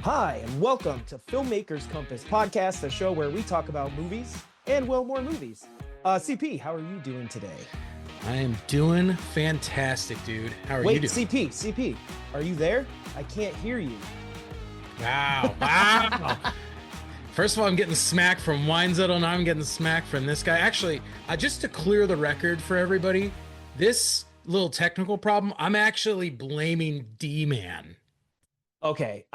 Hi, and welcome to Filmmakers Compass Podcast, the show where we talk about movies and, well, more movies. CP, how are you doing today? I am doing fantastic, dude. How are you doing? CP, are you there? I can't hear you. Wow. First of all, I'm getting smack from Weinzettel, and I'm getting smack from this guy. Actually, just to clear the record for everybody, this little technical problem, I'm actually blaming D-Man. Okay,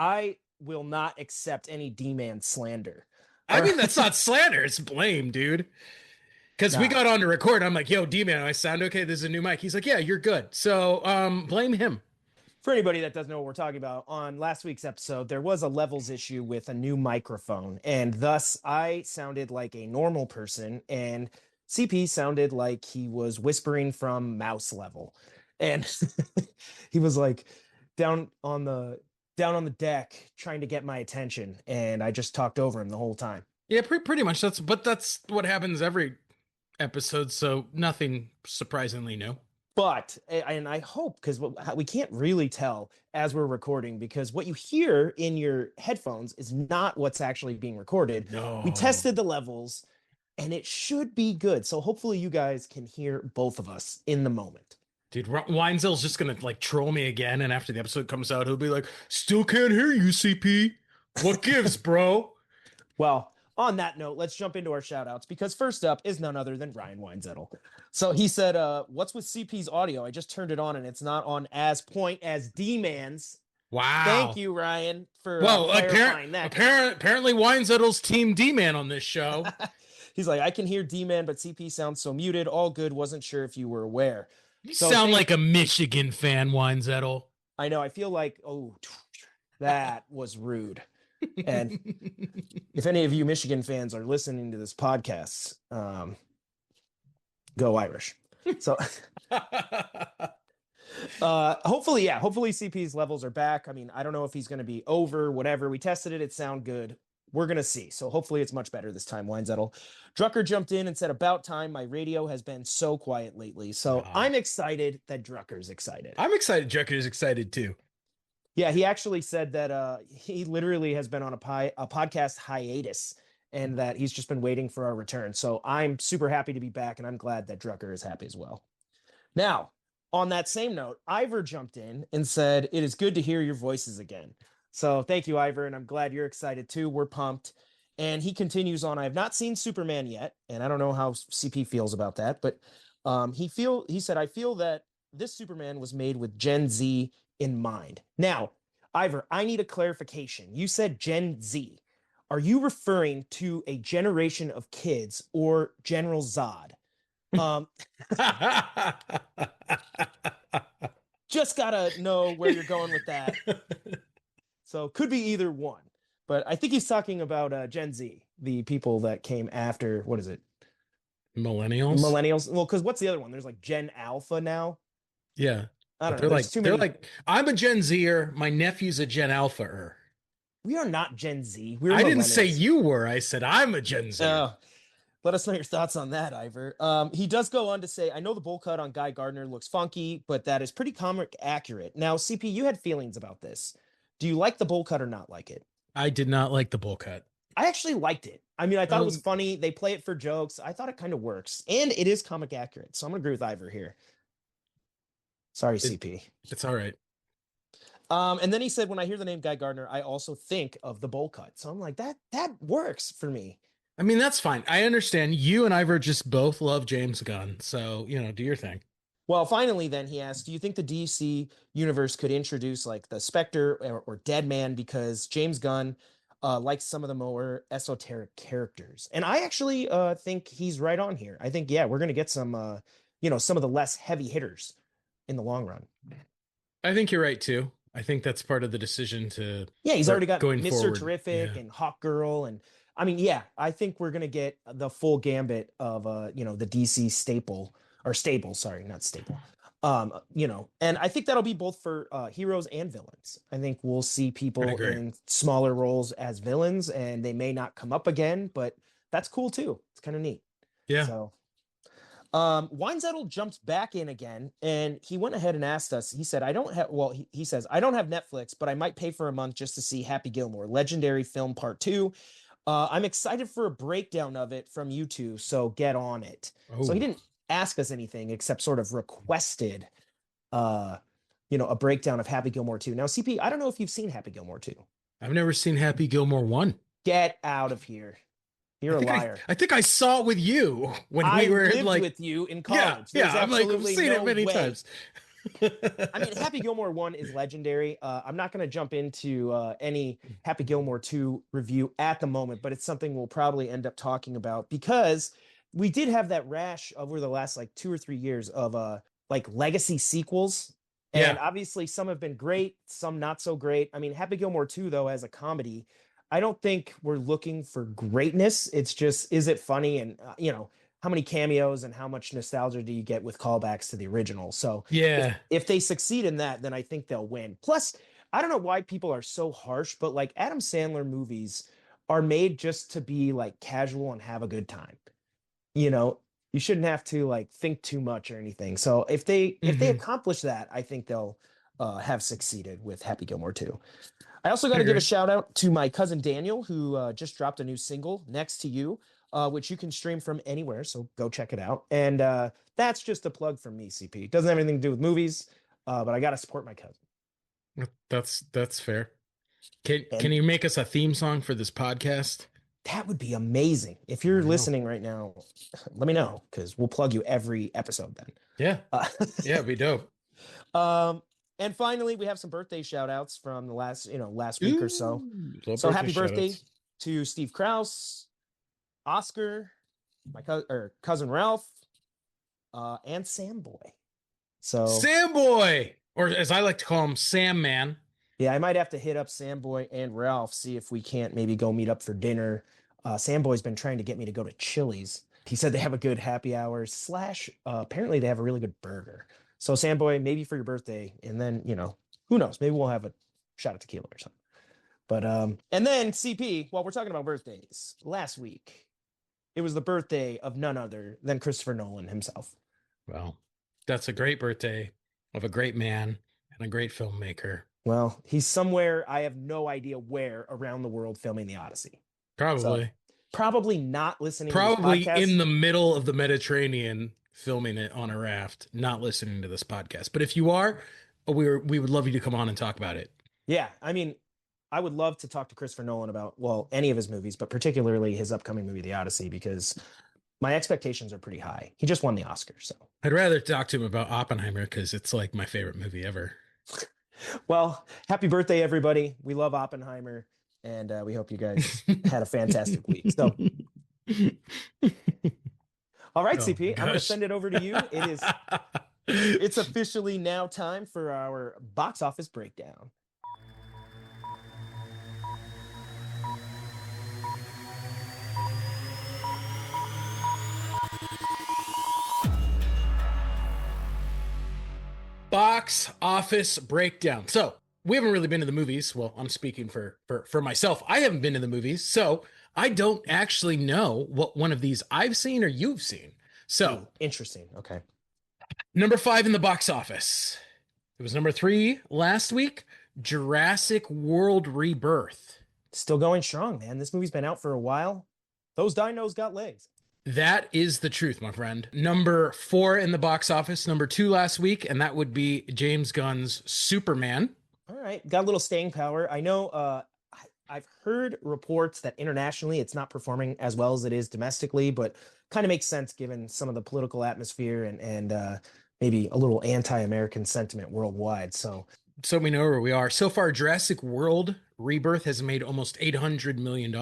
I will not accept any D-Man slander. I mean, that's not slander, it's blame, dude. Because we got on to record, I'm like, yo, D-Man, I sound okay? This is a new mic. He's like, yeah, you're good. So blame him. For anybody that doesn't know what we're talking about, on last week's episode, there was a levels issue with a new microphone, and thus I sounded like a normal person, and CP sounded like he was whispering from mouse level. And he was like down on the deck trying to get my attention, and I just talked over him the whole time. Yeah, pretty much. That's what happens every episode, so nothing surprisingly new. But, and I hope, because we can't really tell as we're recording, because what you hear in your headphones is not what's actually being recorded. No. We tested the levels and it should be good. So hopefully you guys can hear both of us in the moment. Dude, Weinzel's just gonna like troll me again, and after the episode comes out, he'll be like, "Still can't hear you, CP. What gives, bro?" Well, on that note, let's jump into our shout outs, because first up is none other than Ryan Weinzettel. So he said, what's with CP's audio? I just turned it on and it's not on as point as D-Man's. Wow. Thank you, Ryan, for clarifying that. Apparently Weinzettel's team D-Man on this show. He's like, I can hear D-Man, but CP sounds so muted. All good. Wasn't sure if you were aware. You sound like a Michigan fan, Weinzettel. I know. I feel like, that was rude. And if any of you Michigan fans are listening to this podcast, go Irish. So hopefully CP's levels are back. I mean, I don't know if he's going to be over, whatever. We tested it. It sounded good. We're going to see. So hopefully it's much better this time, Weinzettel. Drucker jumped in and said, about time. My radio has been so quiet lately. So I'm excited that Drucker's excited. I'm excited Drucker's excited too. Yeah, he actually said that he literally has been on a podcast hiatus and that he's just been waiting for our return. So I'm super happy to be back, and I'm glad that Drucker is happy as well. Now, on that same note, Ivor jumped in and said, it is good to hear your voices again. So thank you, Ivor, and I'm glad you're excited too. We're pumped. And he continues on, I have not seen Superman yet, and I don't know how CP feels about that, but he said, I feel that this Superman was made with Gen Z in mind. Now, Ivor, I need a clarification. You said Gen Z. Are you referring to a generation of kids or General Zod? Just gotta know where you're going with that. So could be either one, but I think he's talking about Gen Z, the people that came after, what is it? Millennials. Well, because what's the other one? There's like Gen Alpha now. Yeah. I don't know. They're like, I'm a Gen Zer. My nephew's a Gen Alpha-er. We are not Gen Z. I didn't say you were. I said I'm a Gen Zer. Let us know your thoughts on that, Ivor. He does go on to say, I know the bowl cut on Guy Gardner looks funky, but that is pretty comic accurate. Now, CP, you had feelings about this. Do you like the bowl cut or not like it? I did not like the bowl cut. I actually liked it. I mean, I thought it was funny. They play it for jokes. I thought it kind of works. And it is comic accurate. So I'm going to agree with Ivor here. Sorry, CP. It's all right. And then he said, when I hear the name Guy Gardner, I also think of the bowl cut. So I'm like, that works for me. I mean, that's fine. I understand. You and Ivor just both love James Gunn. So, do your thing. Well, finally, then he asked, do you think the DC universe could introduce like the Spectre or Deadman, because James Gunn likes some of the more esoteric characters? And I actually think he's right on here. I think, we're going to get some, some of the less heavy hitters in the long run. I think you're right, too. I think that's part of the decision to. Yeah, he's already got Mr. Forward. Terrific and Hawk Girl. And I mean, I think we're going to get the full gambit of, the DC stable. And I think that'll be both for heroes and villains. I think we'll see people in smaller roles as villains, and they may not come up again, but that's cool too. It's kind of neat. Yeah. So Weinzettel jumped back in again, and he went ahead and asked us. He said, "I don't have." Well, he says, "I don't have Netflix, but I might pay for a month just to see Happy Gilmore, Legendary Film Part 2. I'm excited for a breakdown of it from you two, so get on it." So he Oh, didn't ask us anything except sort of requested, a breakdown of Happy Gilmore 2. Now, CP, I don't know if you've seen Happy Gilmore 2. I've never seen Happy Gilmore 1. Get out of here. You're a liar. I think I saw it with you when I we were lived like, with you in yeah, college. There's I'm like, I've absolutely seen it no many way. times. I mean, Happy Gilmore 1 is legendary. I'm not going to jump into any Happy Gilmore 2 review at the moment, but it's something we'll probably end up talking about because we did have that rash over the last like 2 or 3 years of like legacy sequels. And Yeah. obviously some have been great, some not so great. I mean, Happy Gilmore 2, though, as a comedy, I don't think we're looking for greatness. It's just, is it funny? And, how many cameos and how much nostalgia do you get with callbacks to the original? So Yeah. if they succeed in that, then I think they'll win. Plus, I don't know why people are so harsh, but like Adam Sandler movies are made just to be like casual and have a good time. You shouldn't have to like think too much or anything. So if they accomplish that, I think they'll have succeeded with Happy Gilmore 2. I also got to give a shout out to my cousin Daniel, who just dropped a new single, Next to You, which you can stream from anywhere. So go check it out. And that's just a plug from me, CP. It doesn't have anything to do with movies, but I got to support my cousin. That's fair. Can And you make us a theme song for this podcast? that would be amazing. If you're listening right now, let me know because we'll plug you every episode then. Yeah. Yeah, it'd be dope. And finally, we have some birthday shout outs from the last week or so. So happy birthday to Steve Krause, Oscar, my cousin Ralph, and Sam Boy. So Sam Boy, or as I like to call him, Sam Man. Yeah, I might have to hit up Sam Boy and Ralph, see if we can't maybe go meet up for dinner. Sam Boy's been trying to get me to go to Chili's. He said they have a good happy hour / apparently they have a really good burger. So Sam Boy, maybe for your birthday, and then who knows? Maybe we'll have a shot of tequila or something. But and then CP, while we're talking about birthdays, last week it was the birthday of none other than Christopher Nolan himself. Well, that's a great birthday of a great man and a great filmmaker. Well, he's somewhere, I have no idea where, around the world filming the Odyssey. Probably. So, probably not listening probably to this podcast. In the middle of the Mediterranean filming it on a raft, not listening to this podcast. But if you are, we would love you to come on and talk about it. Yeah, I mean, I would love to talk to Christopher Nolan about, any of his movies, but particularly his upcoming movie, The Odyssey, because my expectations are pretty high. He just won the Oscar, so. I'd rather talk to him about Oppenheimer because it's like my favorite movie ever. Well, happy birthday, everybody. We love Oppenheimer, and we hope you guys had a fantastic week. So, all right, CP, I'm going to send it over to you. It's officially now time for our box office breakdown. Box office breakdown. So we haven't really been to the movies. Well, I'm speaking for myself. I haven't been to the movies, so I don't actually know what one of these I've seen or you've seen. So interesting. Okay. Number 5 in the box office. It was number 3 last week. Jurassic World Rebirth. Still going strong, man. This movie's been out for a while. Those dinos got legs. That is the truth, my friend. Number 4 in the box office, number 2 last week, and that would be James Gunn's Superman. All right, got a little staying power. I know I've heard reports that internationally it's not performing as well as it is domestically, but kind of makes sense given some of the political atmosphere and maybe a little anti-American sentiment worldwide. So we know where we are. So far, Jurassic World Rebirth has made almost $800 million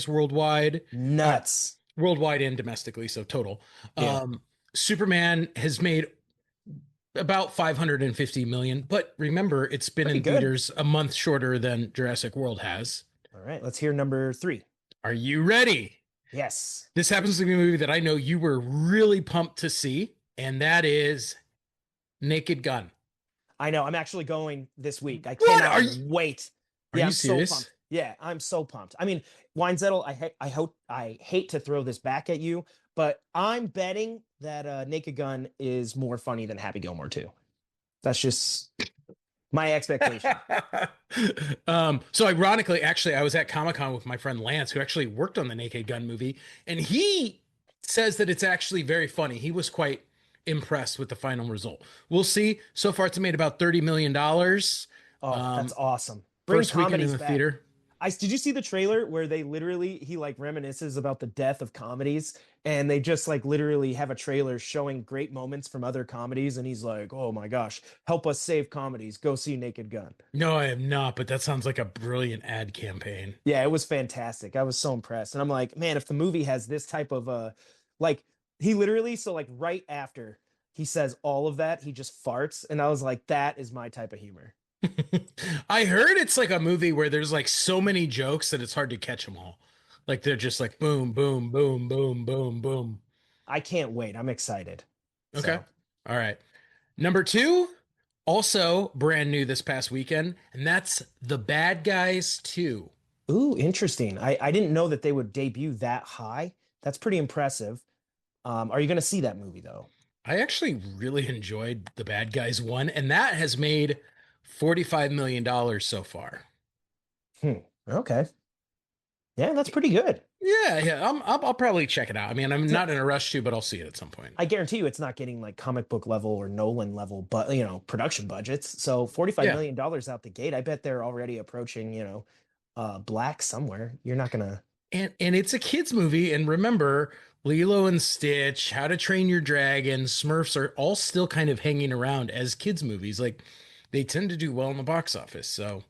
worldwide. Nuts. Worldwide and domestically, so total. Yeah. Superman has made about 550 million, but remember, it's been in theaters a month shorter than Jurassic World has. All right, let's hear number 3. Are you ready? Yes. This happens to be a movie that I know you were really pumped to see, and that is Naked Gun. I know. I'm actually going this week. I cannot wait. Are you serious? So pumped. Yeah, I'm so pumped. I mean, Weinzettel, I hate to throw this back at you, but I'm betting that Naked Gun is more funny than Happy Gilmore 2. That's just my expectation. So ironically, actually, I was at Comic-Con with my friend Lance, who actually worked on the Naked Gun movie, and he says that it's actually very funny. He was quite impressed with the final result. We'll see. So far, it's made about $30 million. Oh, that's awesome. Bring First weekend in comedies the back. theater. Did you see the trailer where they literally he like reminisces about the death of comedies and they just like literally have a trailer showing great moments from other comedies and he's like, "Oh my gosh, help us save comedies. Go see Naked Gun." No, I am not, but that sounds like a brilliant ad campaign. Yeah, it was fantastic. I was so impressed. And I'm like, "Man, if the movie has this type of like he literally so like right after he says all of that, he just farts and I was like, that is my type of humor." I heard it's like a movie where there's like so many jokes that it's hard to catch them all. Like they're just like boom, boom, boom, boom, boom, boom. I can't wait. I'm excited. Okay. So, All right. Number two, also brand new this past weekend, and that's The Bad Guys 2. ooh, interesting. I didn't know that they would debut that high. That's pretty impressive. Are you going to see that movie though? I actually really enjoyed The Bad Guys 1, and that has made $45 million so far. Hmm. Okay. Yeah, that's pretty good. Yeah. I'll probably check it out. I mean, I'm It's not, not in a rush to, but I'll see it at some point. I guarantee you it's not getting like comic book level or Nolan level, but production budgets. So $45 Yeah. million out the gate. I bet they're already approaching, Black somewhere. You're not gonna And it's a kids movie, and remember, Lilo and Stitch, How to Train Your Dragon, Smurfs are all still kind of hanging around as kids movies. Like they tend to do well in the box office. So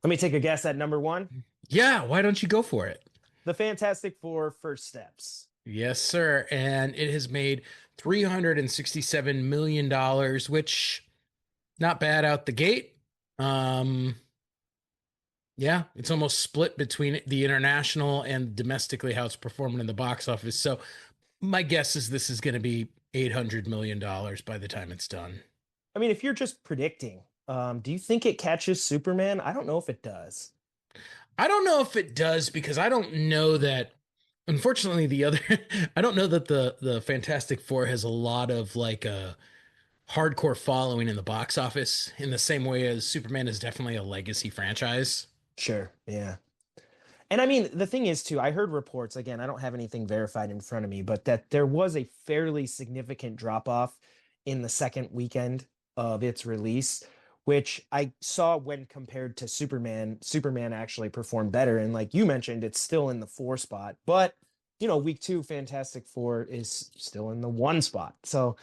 let me take a guess at number one. yeah, why don't you go for it? The Fantastic Four First Steps. Yes, sir. And it has made $367 million, which not bad out the gate. Um, yeah, it's almost split between the international and domestically how it's performing in the box office. So my guess is this is going to be $800 million by the time it's done. I mean, if you're just predicting, do you think it catches Superman? I don't know if it does. I don't know if it does because I don't know that. Unfortunately, the other I don't know that the Fantastic Four has a lot of like a hardcore following in the box office in the same way as Superman is definitely a legacy franchise. Sure. Yeah. And I mean, the thing is, too, I heard reports, again, I don't have anything verified in front of me, but that there was a fairly significant drop off in the second weekend of its release, which I saw when compared to Superman. Superman actually performed better. And like you mentioned, it's still in the 4 spot, but week 2, Fantastic Four is still in the 1 spot. So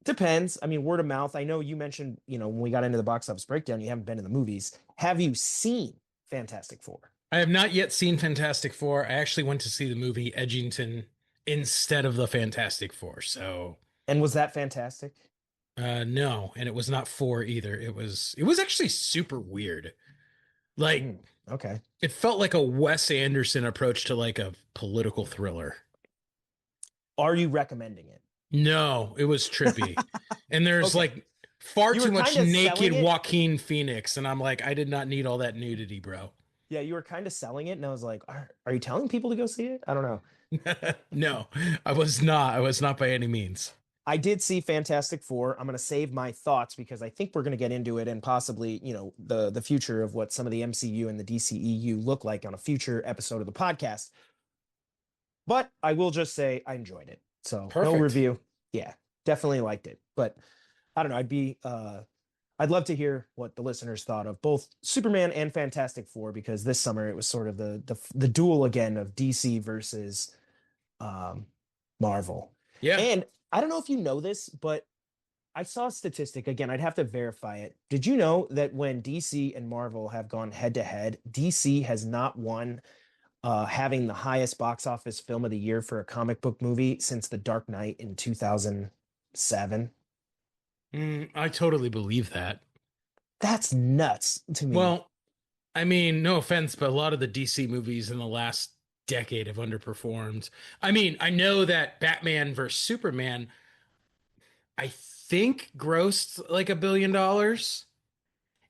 depends. I mean, word of mouth. I know you mentioned, when we got into the box office breakdown, you haven't been in the movies. Have you seen Fantastic Four? I have not yet seen Fantastic Four. I actually went to see the movie Edgington instead of the Fantastic Four. So And was that fantastic? no, and it was not 4 either. It was actually super weird. Like Mm, okay. it felt like a Wes Anderson approach to like a political thriller. Are you recommending it? No, it was trippy. And there's Okay. like far You too were much kind of naked selling it. Joaquin Phoenix. And I'm like, I did not need all that nudity, bro. Yeah, you were kind of selling it, and I was like, are you telling people to go see it? I don't know. No, I was not. I was not by any means. I did see Fantastic Four. I'm going to save my thoughts because I think we're going to get into it and possibly, the future of what some of the MCU and the DCEU look like on a future episode of the podcast. But I will just say I enjoyed it. So no Perfect. review. Yeah, definitely liked it. But I don't know. I'd love to hear what the listeners thought of both Superman and Fantastic Four because this summer it was sort of the duel again of DC versus Marvel. Yeah. And I don't know if you know this, but I saw a statistic again. I'd have to verify it. Did you know that when DC and Marvel have gone head to head, DC has not won having the highest box office film of the year for a comic book movie since The Dark Knight in 2007? I totally believe that. That's nuts to me. Well, I mean, no offense, but a lot of the DC movies in the last decade have underperformed. I mean, I know that Batman versus Superman, I think grossed like $1 billion.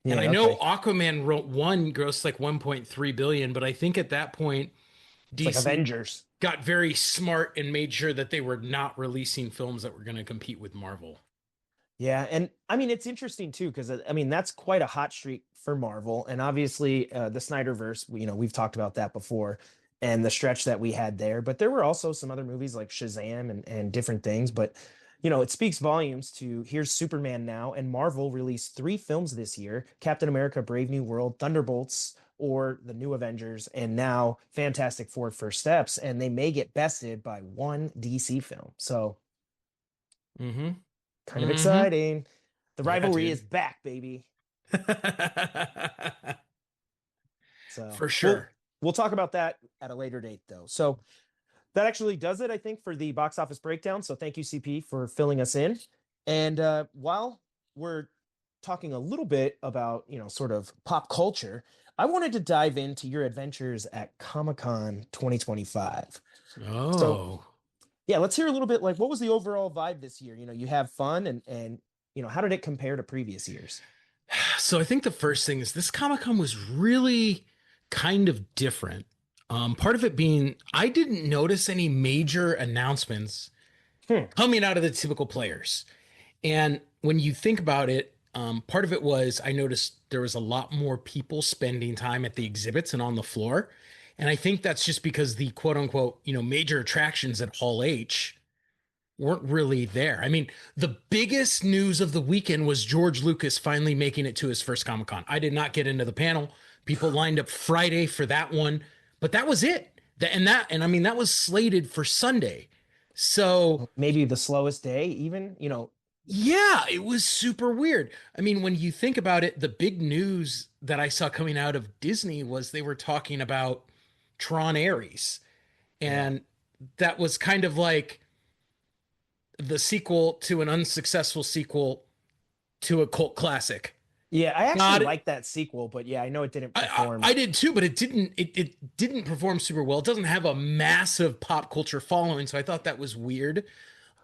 And I Yeah, know okay. Aquaman wrote one grossed like 1.3 billion, but I think at that point It's like DC Avengers. got very smart and made sure that they were not releasing films that were going to compete with Marvel. Yeah, and I mean it's interesting too because I mean that's quite a hot streak for Marvel, and obviously the Snyderverse. We've talked about that before, and the stretch that we had there. But there were also some other movies like Shazam and different things. But it speaks volumes to here's Superman now, and Marvel released three films this year: Captain America: Brave New World, Thunderbolts, or the New Avengers, and now Fantastic Four: First Steps, and they may get bested by one DC film. So Mm-hmm. kind of Mm-hmm. exciting. The Yeah, rivalry is dude. back, baby. So For we'll sure. we'll talk about that at a later date, though. So that actually does it, I think, for the box office breakdown. So thank you, CP, for filling us in. And while we're talking a little bit about sort of pop culture, I wanted to dive into your adventures at Comic Con 2025. So Oh. yeah, let's hear a little bit like what was the overall vibe this year? You have fun and how did it compare to previous years? So I think the first thing is this Comic Con was really kind of different. Part of it being I didn't notice any major announcements Hmm. coming out of the typical players. And when you think about it, part of it was I noticed there was a lot more people spending time at the exhibits and on the floor. And I think that's just because the quote unquote, major attractions at Hall H weren't really there. I mean, the biggest news of the weekend was George Lucas finally making it to his first Comic Con. I did not get into the panel. People lined up Friday for that one, but that was it. And I mean that was slated for Sunday. So Maybe the slowest day, even, yeah, it was super weird. I mean, when you think about it, the big news that I saw coming out of Disney was they were talking about Tron Ares. yeah. And that was kind of like the sequel to an unsuccessful sequel to a cult classic. Yeah, I actually Not like that sequel, but yeah, I know it didn't I perform. did too, but it didn't perform super well. It doesn't have a massive pop culture following, so I thought that was weird.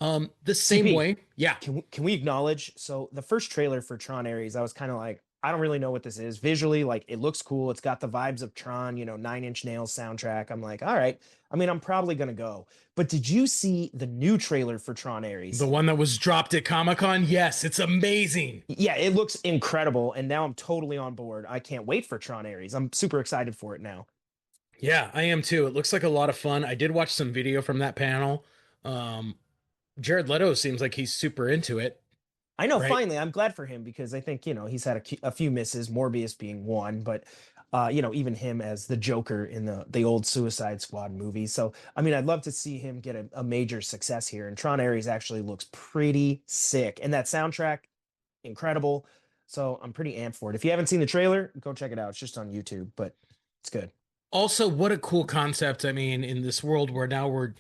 The same CP, way, yeah. can we acknowledge? So the first trailer for Tron Ares, I was kind of like, I don't really know what this is. Visually, like it looks cool. It's got the vibes of Tron, Nine Inch Nails soundtrack. I'm like, all right. I mean, I'm probably gonna go. But did you see the new trailer for Tron The Ares? one that was dropped at Comic-Con, yes, it's amazing. Yeah, it looks incredible, and now I'm totally on board. I can't wait for Tron Ares. I'm super excited for it now. Yeah, I am too. It looks like a lot of fun. I did watch some video from that panel. Um, Jared Leto seems like he's super into it, I know, right? finally, I'm glad for him because I think, he's had a few misses, Morbius being one, but even him as the Joker in the old Suicide Squad movie. So, I mean, I'd love to see him get a major success here. And Tron Ares actually looks pretty sick. And that soundtrack, incredible. So I'm pretty amped for it. If you haven't seen the trailer, go check it out. It's just on YouTube, but it's good. Also, what a cool concept. I mean, in this world where now we're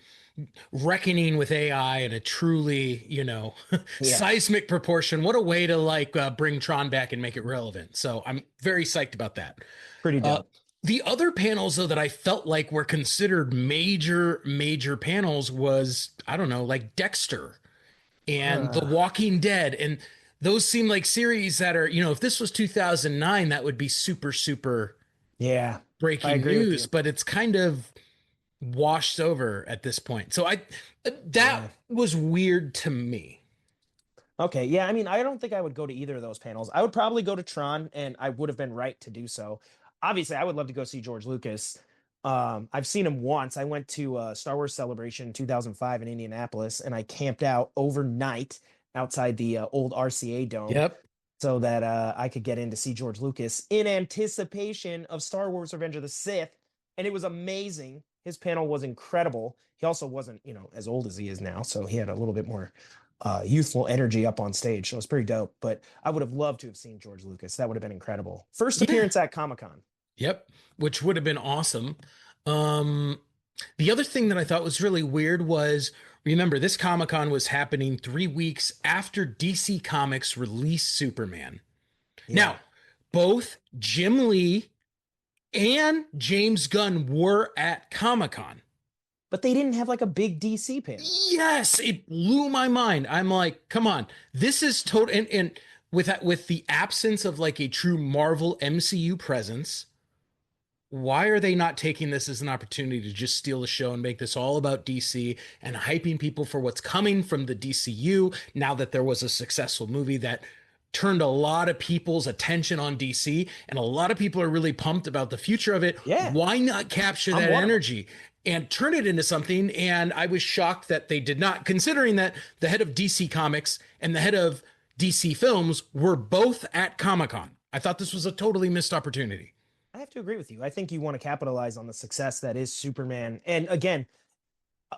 reckoning with AI in a truly, Yeah, seismic proportion. What a way to like bring Tron back and make it relevant. So I'm very psyched about that. pretty Uh, dope. the other panels though that I felt like were considered major panels was I don't know like Dexter and The Uh, Walking Dead and those seem like series that are if this was 2009 that would be super yeah, I breaking agree with news you. but it's kind of washed over at this point. So I that Yeah. was weird to me. Okay, yeah, I mean, I don't think I would go to either of those panels. I would probably go to Tron, and I would have been right to do so. Obviously, I would love to go see George Lucas. I've seen him once. I went to Star Wars Celebration 2005 in Indianapolis, and I camped out overnight outside the old RCA Dome Yep. so that I could get in to see George Lucas in anticipation of Star Wars Revenge of the Sith. And it was amazing. His panel was incredible. He also wasn't, as old as he is now. So he had a little bit more youthful energy up on stage. So it was pretty dope. But I would have loved to have seen George Lucas. That would have been incredible. First Yeah. appearance at Comic Con. Yep. Which would have been awesome. Um the other thing that I thought was really weird was remember this Comic-Con was happening 3 weeks after DC Comics released Superman. Yeah. Now, both Jim Lee and James Gunn were at Comic-Con. But they didn't have like a big DC panel. Yes, it blew my mind. I'm like, come on, this is total. And with the absence of like a true Marvel MCU presence, why are they not taking this as an opportunity to just steal the show and make this all about DC and hyping people for what's coming from the DCU now that there was a successful movie that turned a lot of people's attention on DC and a lot of people are really pumped about the future of it. Yeah, Why not capture I'm that one of 'em. energy and turn it into something? And I was shocked that they did not, considering that the head of DC Comics and the head of DC Films were both at Comic-Con. I thought this was a totally missed opportunity. I have to agree with you. I think you want to capitalize on the success that is Superman. And again,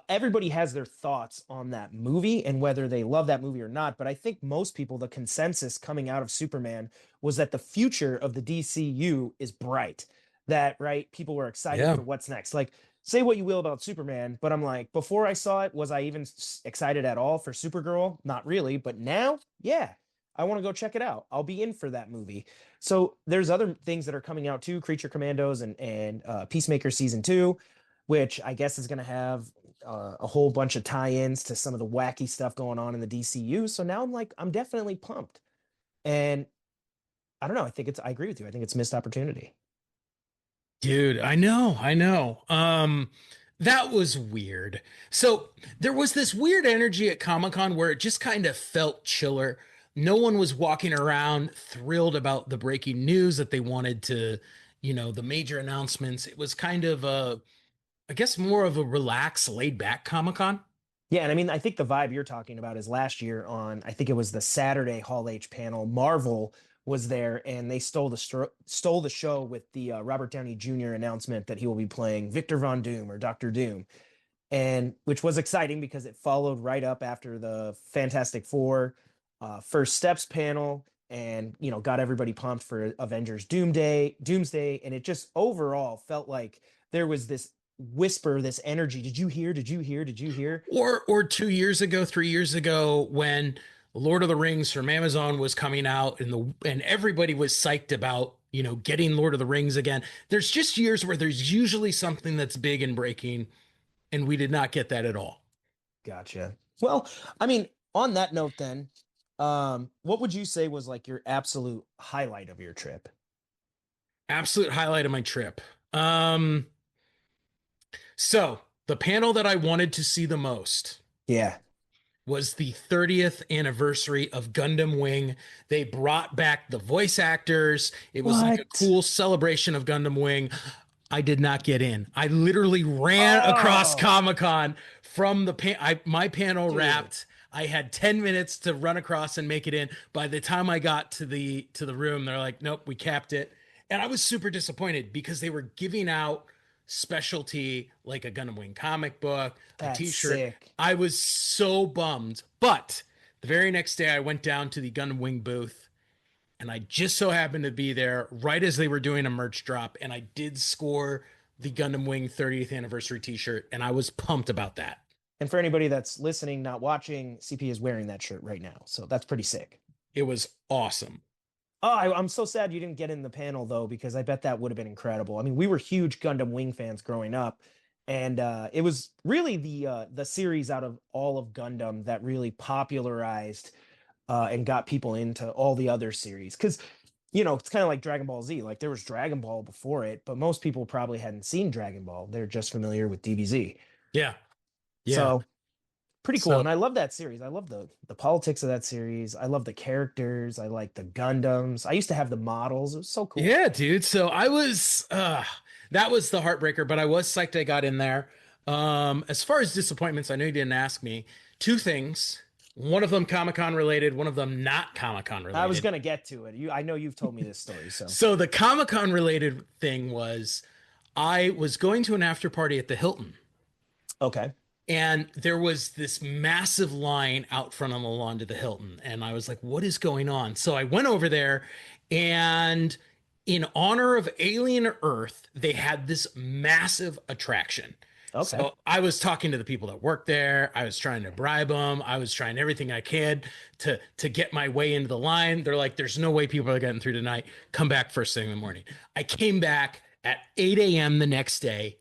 everybody has their thoughts on that movie and whether they love that movie or not. But I think most people, the consensus coming out of Superman was that the future of the DCU is bright. That, right? People were excited Yeah. for what's next. Like, say what you will about Superman, but I'm like, before I saw it, was I even excited at all for Supergirl? Not really. But now, yeah, I want to go check it out. I'll be in for that movie. So there's other things that are coming out too, Creature Commandos and Peacemaker season 2, which I guess is going to have a whole bunch of tie-ins to some of the wacky stuff going on in the DCU. So now I'm like, I'm definitely pumped. And I don't know. I agree with you. I think it's missed opportunity. Dude, I know, I know. That was weird. So there was this weird energy at Comic-Con where it just kind of felt chiller. No one was walking around thrilled about the breaking news that they wanted to, the major announcements. It was kind of I guess more of a relaxed, laid back Comic-Con. Yeah, and I mean, I think the vibe you're talking about is last year on, I think it was the Saturday Hall H panel. Marvel was there, and they stole the show with the Robert Downey Jr. announcement that he will be playing Victor Von Doom or Doctor Doom, and which was exciting because it followed right up after the Fantastic Four First Steps panel, and got everybody pumped for Avengers Doomsday, and it just overall felt like there was this whisper, this energy. Did you hear? Did you hear? Did you hear? Or 2 years ago, 3 years ago, when Lord of the Rings from Amazon was coming out and everybody was psyched about, getting Lord of the Rings again. There's just years where there's usually something that's big and breaking, and we did not get that at all. Gotcha. Well, I mean, on that note then, what would you say was like your absolute highlight of your trip? Absolute highlight of my trip. So the panel that I wanted to see the most Yeah. was the 30th anniversary of Gundam Wing. They brought back the voice actors. It was like a What? cool celebration of Gundam Wing. I did not get in. I literally ran across Oh, Comic-Con from my panel dude. wrapped. I had 10 minutes to run across and make it in. By the time I got to the room, they're like, "Nope, we capped it." And I was super disappointed because they were giving out specialty like a Gundam Wing comic book, a That's t-shirt. sick. I was so bummed. But the very next day I went down to the Gundam Wing booth and I just so happened to be there right as they were doing a merch drop, and I did score the Gundam Wing 30th anniversary t-shirt, and I was pumped about that. And for anybody that's listening, not watching, CP is wearing that shirt right now. So that's pretty sick. It was awesome. Oh, I'm so sad you didn't get in the panel though, because I bet that would have been incredible. I mean, we were huge Gundam Wing fans growing up, and it was really the series out of all of Gundam that really popularized and got people into all the other series. Because it's kind of like Dragon Ball Z. Like there was Dragon Ball before it, but most people probably hadn't seen Dragon Ball. They're just familiar with DBZ. Yeah. Yeah. So pretty cool. So- And I love that series. I love the politics of that series. I love the characters. I like the Gundams. I used to have the models. It was so cool. Yeah, dude. So I was that was the heartbreaker, but I was psyched I got in there. As far as disappointments, I know you didn't ask me. Two things. One of them Comic-Con related, one of them not Comic-Con related. I was gonna get to it. I know you've told me this story. So So the Comic-Con related thing was I was going to an after party at the Hilton, okay. and there was this massive line out front on the lawn to the Hilton. And I was like, what is going on? So I went over there, and in honor of Alien Earth, they had this massive attraction. Okay. So I was talking to the people that work there. I was trying to bribe them. I was trying everything I could to get my way into the line. They're like, there's no way people are getting through tonight. Come back first thing in the morning. I came back at 8 a.m. the next day,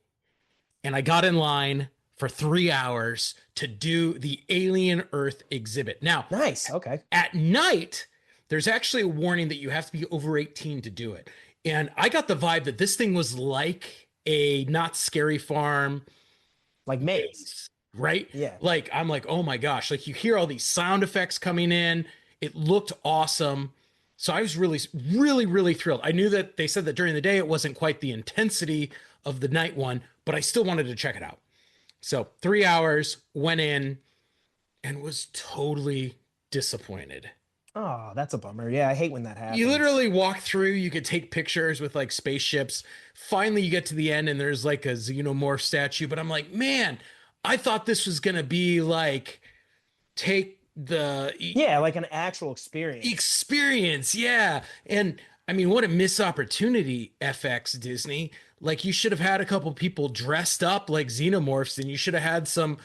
and I got in line for 3 hours to do the Alien Earth exhibit. Now, Nice. Okay. at night, there's actually a warning that you have to be over 18 to do it. And I got the vibe that this thing was like a Not Scary Farm Like maze. maze, right? Yeah. Like I'm like, oh my gosh, like you hear all these sound effects coming in. It looked awesome. So I was really, really, really thrilled. I knew that they said that during the day it wasn't quite the intensity of the night one, but I still wanted to check it out. So 3 hours, went in and was totally disappointed. Oh, that's a bummer. Yeah, I hate when that You happens. literally walk through, you could take pictures with like spaceships. Finally, you get to the end and there's like a xenomorph statue, but I'm like, man, I thought this was going to be like take the Yeah, like an actual experience. experience. Yeah. And I mean, what a missed opportunity, FX Disney. Like, you should have had a couple people dressed up like xenomorphs and you should have had some,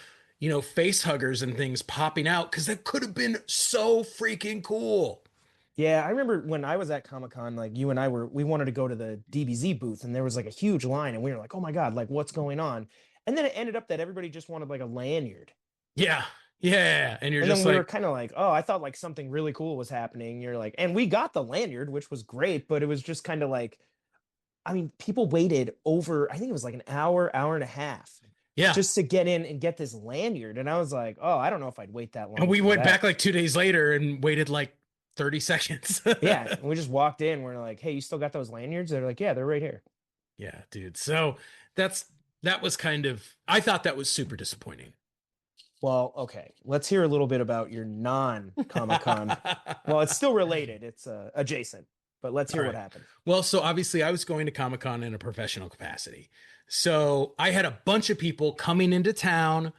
face huggers and things popping out because that could have been so freaking cool. Yeah, I remember when I was at Comic-Con, like you and we wanted to go to the DBZ booth and there was like a huge line and we were like, oh my God, like what's going on? And then it ended up that everybody just wanted like a lanyard. Yeah. Yeah. And you're And then just we were like, kind of like, oh, I thought like something really cool was happening. You're like, and we got the lanyard, which was great, but it was just kind of like, I mean, people waited over, I think it was like an hour, hour and a half yeah. just to get in and get this lanyard. And I was like, oh, I don't know if I'd wait that And long we for went that. back like 2 days later and waited like 30 seconds. Yeah. And we just walked in. We're like, hey, you still got those lanyards? They're like, yeah, they're right here. Yeah, dude. So that was kind of, I thought that was super disappointing. Well, okay. Let's hear a little bit about your non Comic Con. Well, it's still related, it's adjacent, but let's hear All what right. happened. Well, so obviously I was going to Comic Con in a professional capacity. So I had a bunch of people coming into town.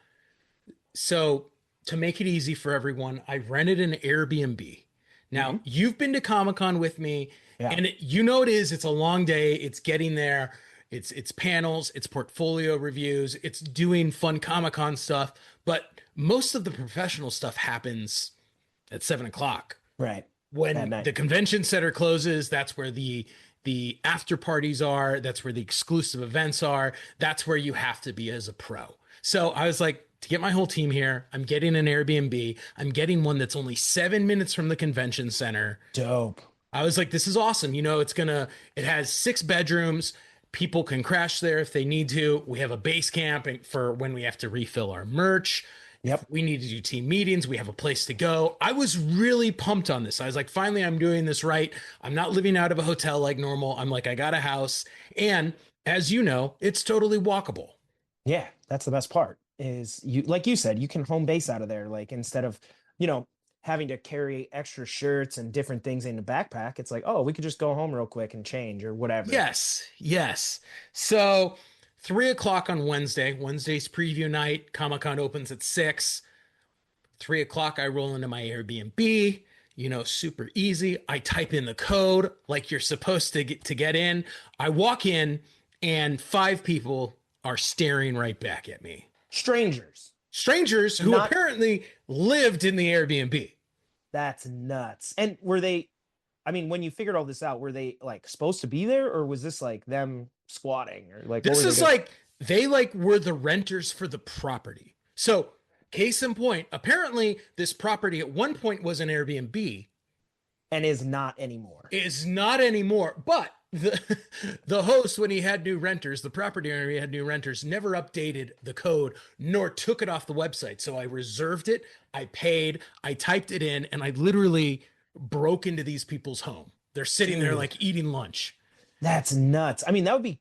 So to make it easy for everyone, I rented an Airbnb. Now, Hmm. you've been to Comic Con with me, Yeah. and you know it is. It's a long day. It's getting there. It's panels, it's portfolio reviews, it's doing fun Comic Con stuff. But most of the professional stuff happens at 7 o'clock. Right. At When night. the convention center closes, that's where the after parties are. That's where the exclusive events are. That's where you have to be as a pro. So I was like, to get my whole team here, I'm getting an Airbnb. I'm getting one that's only 7 minutes from the convention center. Dope. I was like, this is awesome. It has 6 bedrooms. People can crash there if they need to. We have a base camp for when we have to refill our merch. If Yep. we need to do team meetings, we have a place to go. I was really pumped on this. I was like, finally, I'm doing this right. I'm not living out of a hotel like normal. I'm like, I got a house. And as you know, it's totally walkable. Yeah, that's the best part is you like you said, you can home base out of there. Like instead of, you know, having to carry extra shirts and different things in the backpack, it's like, oh, we could just go home real quick and change or whatever. Yes, yes. So 3 o'clock on Wednesday, Wednesday's preview night. Comic Con opens at 6. 3 o'clock, I roll into my Airbnb. Super easy. I type in the code like you're supposed to get in. I walk in, and 5 people are staring right back at me. Strangers. Strangers who Not apparently lived in the Airbnb. That's nuts. And were they, I mean, when you figured all this out, were they like supposed to be there or was this like them squatting or like what This were they is doing? like they were the renters for the property. So, case in point, apparently this property at one point was an Airbnb, And is not anymore. is not anymore. But the host, when he had new renters, the property owner, he had new renters, never updated the code nor took it off the website. So I reserved it, I paid, I typed it in, and I literally broke into these people's home. They're sitting there Dude. like eating lunch. That's nuts. I mean, that would be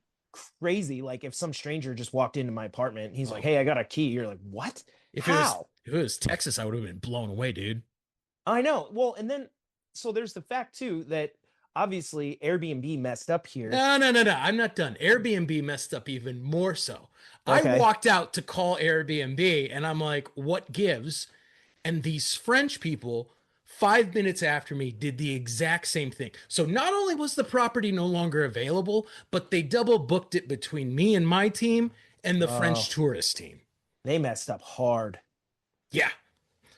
crazy. Like if some stranger just walked into my apartment and he's like, hey, I got a key. You're like, what? If How? it was Texas, I would have been blown away, dude. I know. Well, and then so there's the fact too that obviously Airbnb messed up here. No, no, no, no. I'm not done. Airbnb messed up even more so. I Okay. walked out to call Airbnb and I'm like, what gives? And these French people, 5 minutes after me, did the exact same thing. So not only was the property no longer available, but they double booked it between me and my team and the Oh, French tourist team. they messed up hard. Yeah.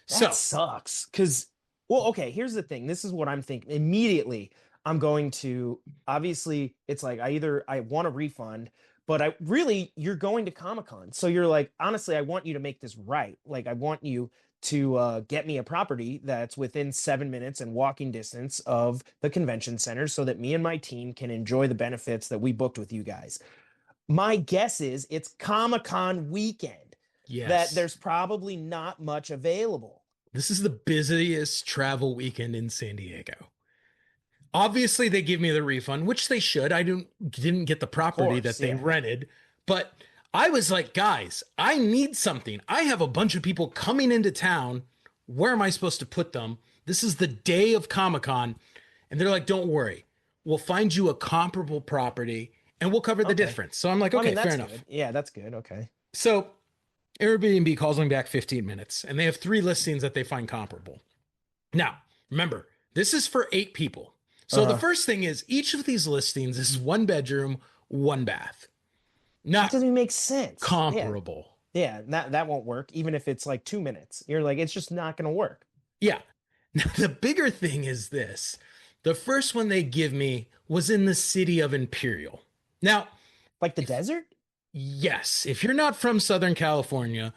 That So, sucks. Because, well, okay, here's the thing. This is what I'm thinking. Immediately, I'm going to obviously, it's like I want a refund, but you're going to Comic Con. So you're like, honestly, I want you to make this right. Like, I want you to get me a property that's within 7 minutes and walking distance of the convention center so that me and my team can enjoy the benefits that we booked with you guys. My guess is it's Comic-Con weekend, that Yes. there's probably not much available. This is the busiest travel weekend in San Diego. Obviously, they give me the refund, which they should. I didn't get the Of property that course, they yeah. rented, but I was like, guys, I need something. I have a bunch of people coming into town. Where am I supposed to put them? This is the day of Comic-Con. And they're like, don't worry. We'll find you a comparable property and we'll cover the Okay. difference. So I'm like, Well, I okay, mean, fair that's enough. good. Yeah, that's good. Okay. So Airbnb calls me back 15 minutes and they have 3 listings that they find comparable. Now, remember, this is for 8 people. So the Uh-huh. first thing is each of these listings is 1 bedroom, 1 bath. That Not doesn't even make sense. Yeah. comparable. Yeah, that won't work, even if it's like 2 minutes. You're like, it's just not gonna work. Yeah. Now, the bigger thing is this. The first one they give me was in the city of Imperial. Now, Like the desert? yes, if you're not from Southern California,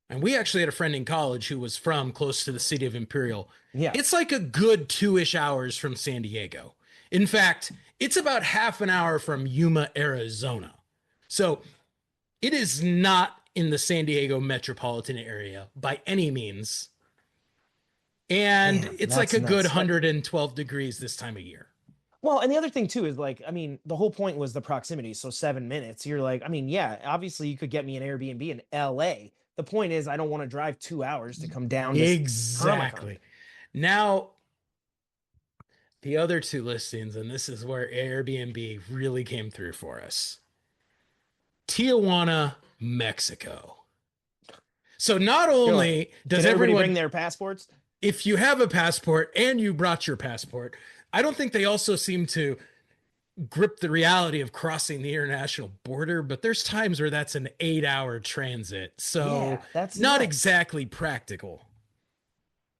and we actually had a friend in college who was from close to the city of Imperial, Yeah. it's like a good 2-ish hours from San Diego. In fact, it's about half an hour from Yuma, Arizona. So it is not in the San Diego metropolitan area by any means. And Damn, it's like that's a good nuts. 112 degrees this time of year. Well, and the other thing too is like, I mean, the whole point was the proximity. So 7 minutes, you're like, I mean, yeah, obviously you could get me an Airbnb in LA. The point is, I don't want to drive 2 hours to come down to Comic-Con. Exactly. Now, the other 2 listings, and this is where Airbnb really came through for us. Tijuana, Mexico. So not only does Did everybody everyone bring their passports? if you have a passport and you brought your passport, I don't think they also seem to grip the reality of crossing the international border, but there's times where that's an 8-hour transit. So Yeah, that's not nuts. exactly practical.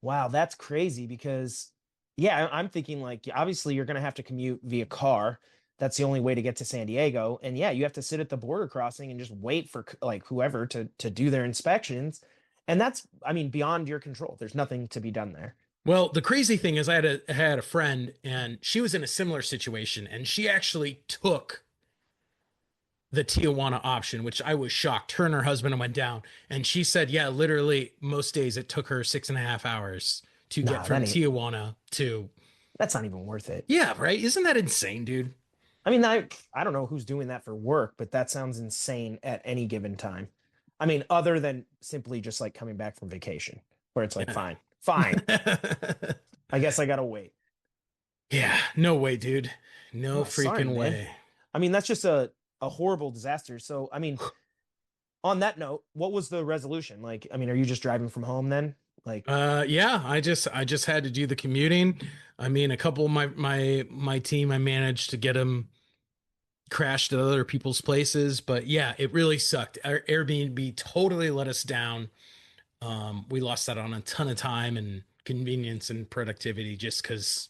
Wow, that's crazy because, yeah, I'm thinking like, obviously you're going to have to commute via car. That's the only way to get to San Diego. And yeah, you have to sit at the border crossing and just wait for like whoever to do their inspections. And that's, I mean, beyond your control. There's nothing to be done there. Well, the crazy thing is I had a friend and she was in a similar situation and she actually took the Tijuana option, which I was shocked. Her and her husband went down and she said, yeah, literally most days it took her 6.5 hours to Nah, get from that ain't, Tijuana to, that's not even worth it. yeah, right. Isn't that insane, dude? I mean, I don't know who's doing that for work, but that sounds insane at any given time. I mean, other than simply just like coming back from vacation, where it's like, fine, fine. I guess I gotta wait. Yeah, no way, dude. No Oh, sorry, freaking man. way. I mean, that's just a horrible disaster. So, I mean, on that note, what was the resolution? Like, I mean, are you just driving from home then? Like, Yeah, I just had to do the commuting. I mean, a couple of my team, I managed to get them crashed at other people's places, but yeah, it really sucked. Our Airbnb totally let us down. We lost out on a ton of time and convenience and productivity just because,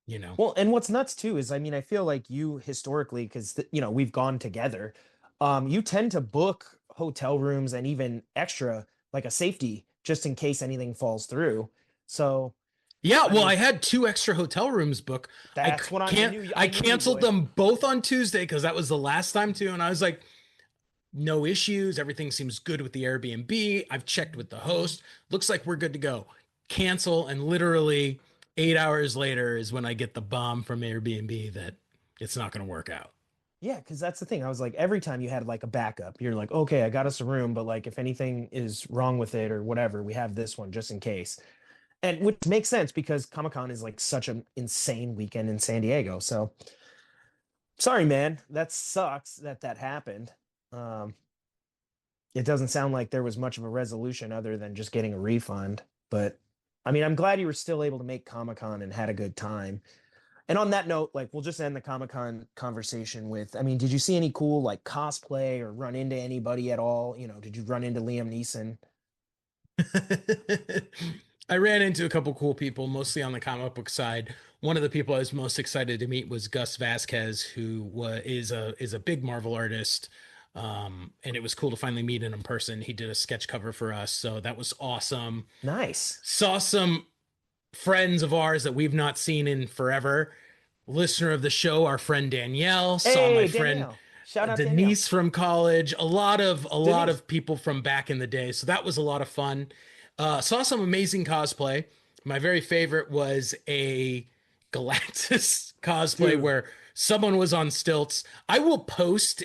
you know. well, and what's nuts too is, I mean, I feel like you historically, because we've gone together, you tend to book hotel rooms and even extra like a safety just in case anything falls through. So, Yeah, I well, mean, I had 2 extra hotel rooms booked. that's what I Can't knew. I I knew you canceled would. them both on Tuesday because that was the last time too, and I was like, no issues. Everything seems good with the Airbnb. I've checked with the host. Looks like we're good to go. Cancel, and literally 8 hours later is when I get the bomb from Airbnb that it's not going to work out. Yeah, because that's the thing. I was like, every time you had like a backup, you're like, okay, I got us a room, but like if anything is wrong with it or whatever, we have this one just in case. And which makes sense because Comic-Con is like such an insane weekend in San Diego. So sorry, man. That sucks that that happened. Um, it doesn't sound like there was much of a resolution other than just getting a refund. But I mean, I'm glad you were still able to make Comic-Con and had a good time. And on that note, like we'll just end the Comic-Con conversation with, I mean, did you see any cool like cosplay or run into anybody at all? Did you run into Liam Neeson? I ran into a couple cool people, mostly on the comic book side. One of the people I was most excited to meet was Gus Vasquez, who is a big Marvel artist. And it was cool to finally meet him in person. He did a sketch cover for us, so that was awesome. Nice. Saw some friends of ours that we've not seen in forever. Listener of the show, our friend Danielle, saw my Hey, friend Danielle. Shout out Danielle. Denise from college, a lot of Denise. people from back in the day. So that was a lot of fun. Saw some amazing cosplay. My very favorite was a Galactus cosplay Dude. where someone was on stilts. I will post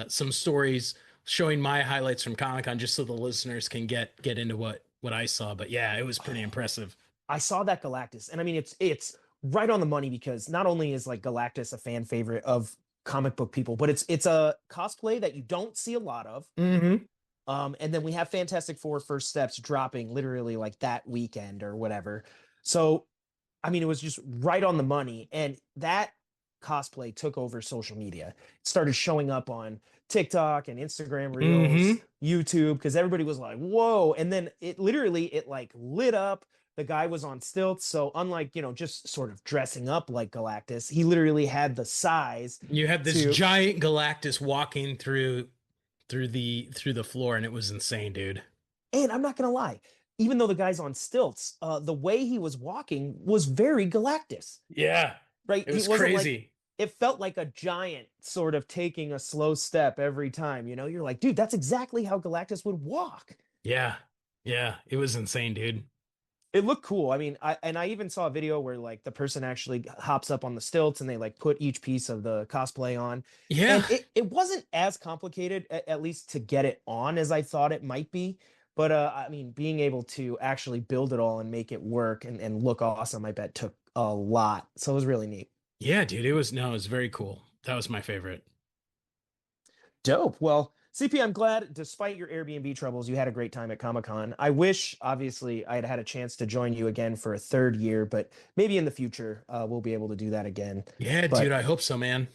some stories showing my highlights from Comic Con just so the listeners can get into what I saw. But yeah, it was pretty impressive. I saw that Galactus, and I mean it's right on the money because not only is like Galactus a fan favorite of comic book people, but it's a cosplay that you don't see a lot of. Mm-hmm. And then we have Fantastic Four First Steps dropping literally like that weekend or whatever. So I mean, it was just right on the money, and that cosplay took over social media. It started showing up on TikTok and Instagram Reels, Mm-hmm. YouTube, because everybody was like, "Whoa!" And then it like lit up. The guy was on stilts, so unlike just sort of dressing up like Galactus, he literally had the size You had this to. giant Galactus walking through the floor, and it was insane, dude. And I'm not gonna lie, even though the guy's on stilts, the way he was walking was very Galactus, Yeah, right? it He was wasn't like crazy. it felt like a giant sort of taking a slow step every time. You're like, dude, that's exactly how Galactus would walk. Yeah, yeah, it was insane, dude. It looked cool. I mean, I even saw a video where like the person actually hops up on the stilts and they like put each piece of the cosplay on. Yeah, And it wasn't as complicated, at least to get it on, as I thought it might be. But I mean, being able to actually build it all and make it work and look awesome, I bet took a lot. So it was really neat. yeah, dude. It was very cool. That was my favorite. Dope. Well, CP, I'm glad, despite your Airbnb troubles, you had a great time at Comic Con. I wish, obviously, I had had a chance to join you again for a third year, but maybe in the future we'll be able to do that again. Yeah, dude. But I hope so, man.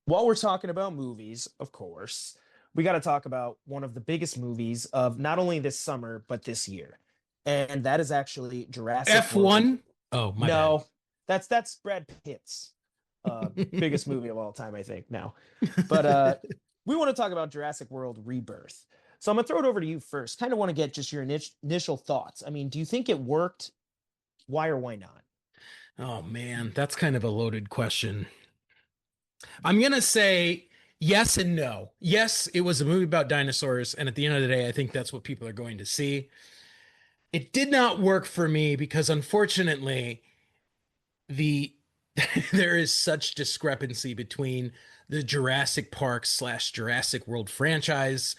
while we're talking about movies, of course, we got to talk about one of the biggest movies of not only this summer, but this year. And that is actually Jurassic World. F1. Oh, my bad. No, that's Brad Pitt's biggest movie of all time, I think, now. But we want to talk about Jurassic World Rebirth. So I'm gonna throw it over to you first. Kind of want to get just your initial thoughts. I mean, do you think it worked? Why or why not? Oh man, that's kind of a loaded question. I'm gonna say yes and no. Yes, it was a movie about dinosaurs, and at the end of the day, I think that's what people are going to see. It did not work for me because unfortunately, the there is such discrepancy between the Jurassic Park slash Jurassic World franchise.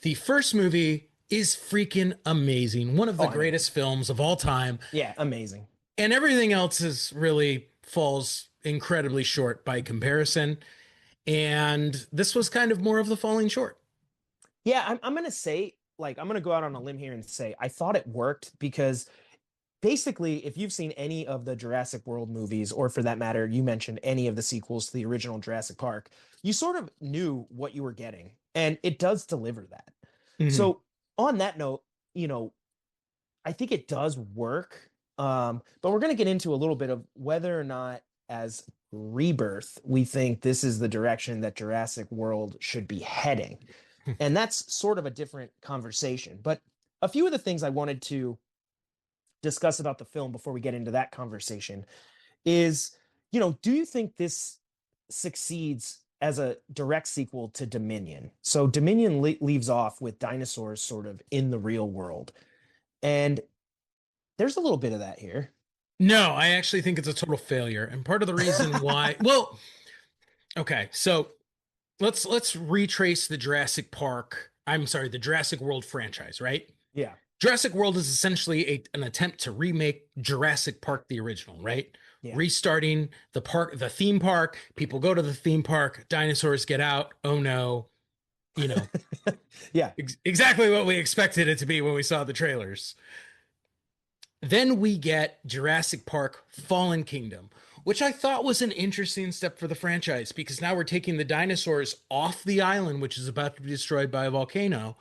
The first movie is freaking amazing, one of the Oh, I know. greatest films of all time, Yeah, amazing. and everything else is really falls incredibly short by comparison. And this was kind of more of the falling short. Yeah, I'm gonna say, like, I'm gonna go out on a limb here and say I thought it worked because basically, if you've seen any of the Jurassic World movies, or for that matter, you mentioned any of the sequels to the original Jurassic Park, you sort of knew what you were getting, and it does deliver that. Mhm. So, on that note, you know, I think it does work. But we're going to get into a little bit of whether or not, as Rebirth, we think this is the direction that Jurassic World should be heading. And that's sort of a different conversation. But a few of the things I wanted to discuss about the film before we get into that conversation is, do you think this succeeds as a direct sequel to Dominion? So Dominion leaves off with dinosaurs sort of in the real world. And there's a little bit of that here. No, I actually think it's a total failure. And part of the reason why, well, okay, so let's retrace the Jurassic Park, I'm sorry, the Jurassic World franchise, right? Yeah. Jurassic World is essentially an attempt to remake Jurassic Park the original, right? Yeah. Restarting the park, the theme park, people go to the theme park, dinosaurs get out. Oh no. You know, Yeah. exactly what we expected it to be when we saw the trailers. Then we get Jurassic Park Fallen Kingdom, which I thought was an interesting step for the franchise because now we're taking the dinosaurs off the island, which is about to be destroyed by a volcano,